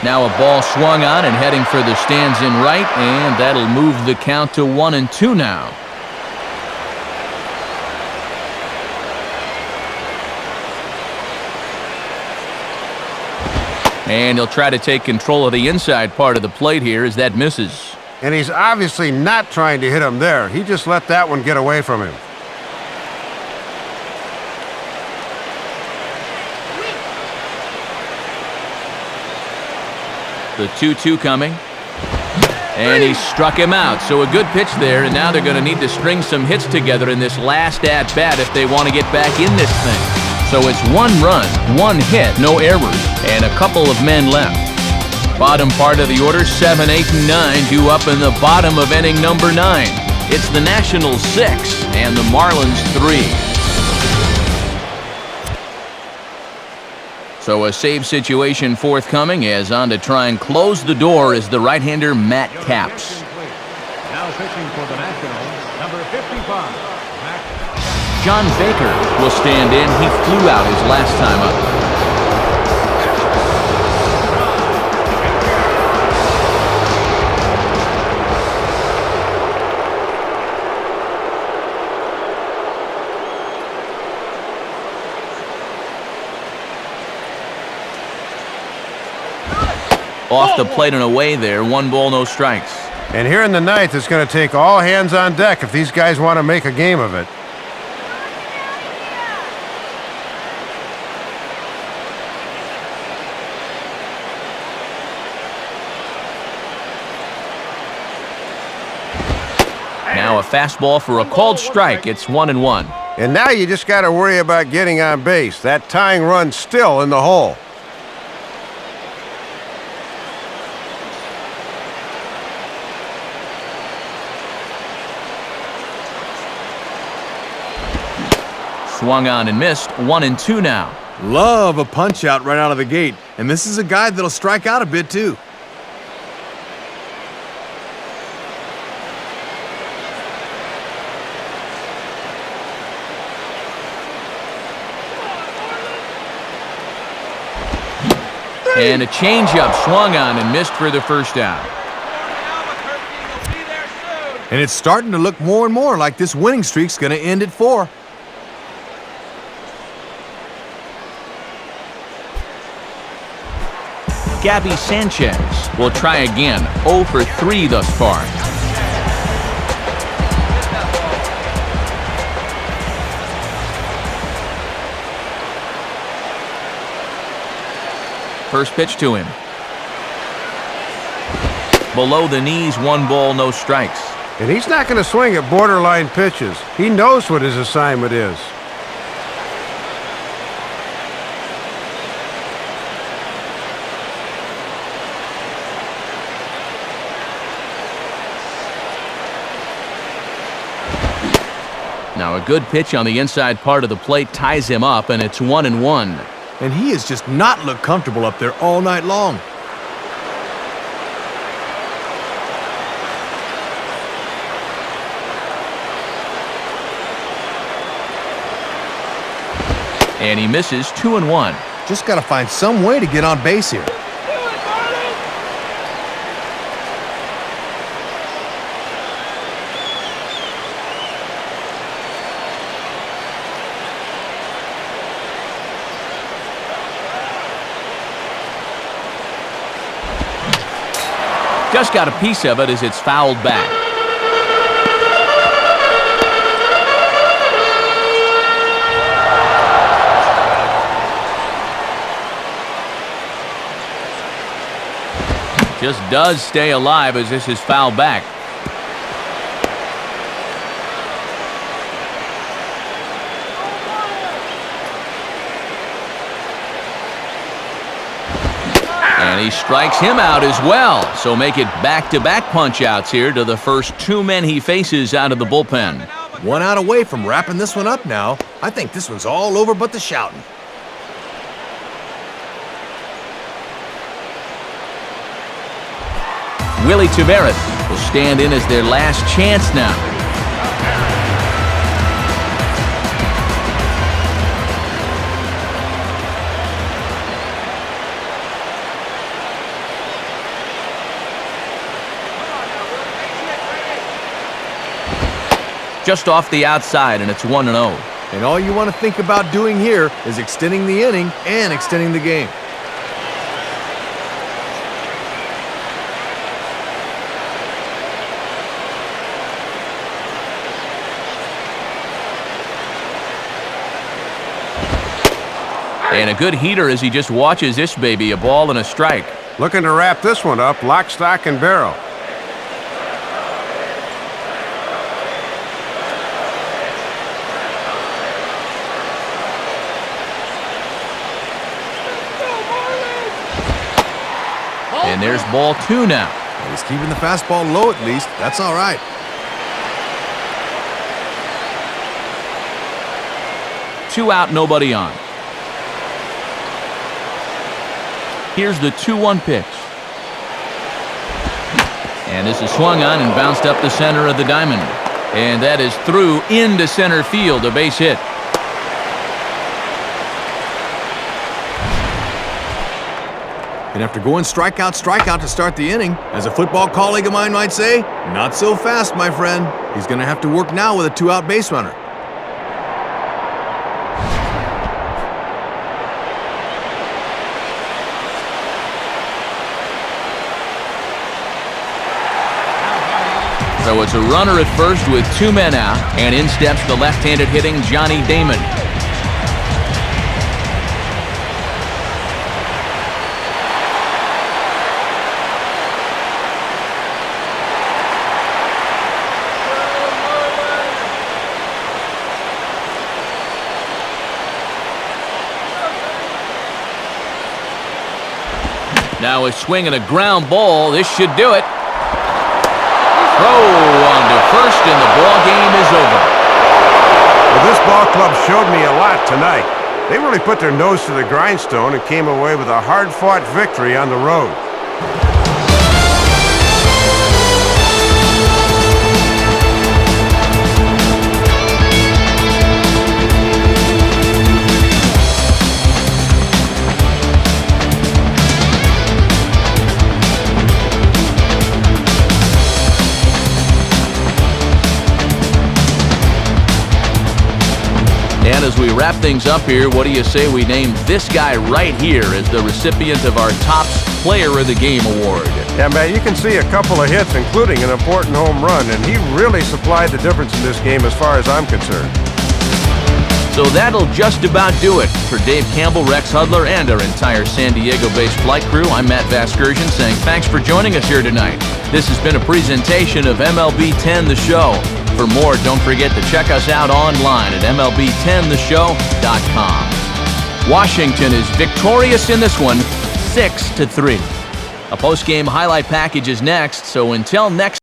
Now a ball swung on and heading for the stands in right, and that'll move the count to 1-2 now. And he'll try to take control of the inside part of the plate here as that misses. And he's obviously not trying to hit him there. He just let that one get away from him. The 2-2 coming. And he struck him out. So a good pitch there, and now they're going to need to string some hits together in this last at-bat if they want to get back in this thing. So it's 1 run, 1 hit, no errors, and a couple of men left. Bottom part of the order, 7, 8, and 9 due up in the bottom of inning number 9. It's the Nationals 6 and the Marlins 3. So a save situation forthcoming, as on to try and close the door is the right-hander Matt Capps. Now pitching for the Nationals, number 55. John Baker will stand in. He flew out his last time up. Off the plate and away there. 1 ball, no strikes. And here in the ninth, it's going to take all hands on deck if these guys want to make a game of it. Now a fastball for a called strike. It's 1-1. And now you just got to worry about getting on base. That tying run's still in the hole. Swung on and missed. 1-2 now. Love a punch out right out of the gate. And this is a guy that'll strike out a bit too. And a changeup swung on and missed for the first out. And it's starting to look more and more like this winning streak's going to end at 4. Gabby Sanchez will try again. 0 for 3 thus far. First pitch to him. Below the knees, 1 ball, no strikes. And he's not going to swing at borderline pitches. He knows what his assignment is. Now a good pitch on the inside part of the plate ties him up, and it's 1-1. And he has just not looked comfortable up there all night long. And he misses 2-1. Just got to find some way to get on base here. Just got a piece of it as it's fouled back. Just does stay alive as this is fouled back. And he strikes him out as well. So make it back-to-back punch-outs here to the first two men he faces out of the bullpen. 1 out away from wrapping this one up now. I think this one's all over but the shouting. Willie Taveras will stand in as their last chance now. Just off the outside, and it's 1-0. And all you want to think about doing here is extending the inning and extending the game. And a good heater as he just watches this baby, a ball and a strike. Looking to wrap this one up, lock, stock, and barrel. And there's ball 2 now. He's keeping the fastball low at least. That's all right. Two out, nobody on. Here's the 2-1 pitch. And this is swung on and bounced up the center of the diamond. And that is through into center field, a base hit. And after going strikeout to start the inning, as a football colleague of mine might say, not so fast, my friend. He's going to have to work now with a 2-out base runner. So it's a runner at first with 2 men out, and in steps the left-handed hitting Johnny Damon. Now a swing and a ground ball. This should do it. Throw on to first, and the ball game is over. Well, this ball club showed me a lot tonight. They really put their nose to the grindstone and came away with a hard-fought victory on the road. And as we wrap things up here, what do you say we name this guy right here as the recipient of our Topps Player of the Game award? Yeah, man, you can see a couple of hits, including an important home run, and he really supplied the difference in this game as far as I'm concerned. So that'll just about do it. For Dave Campbell, Rex Hudler, and our entire San Diego-based flight crew, I'm Matt Vasgersian saying thanks for joining us here tonight. This has been a presentation of MLB 10 The Show. For more, don't forget to check us out online at MLB10theshow.com. Washington is victorious in this one, 6-3. A post-game highlight package is next, so until next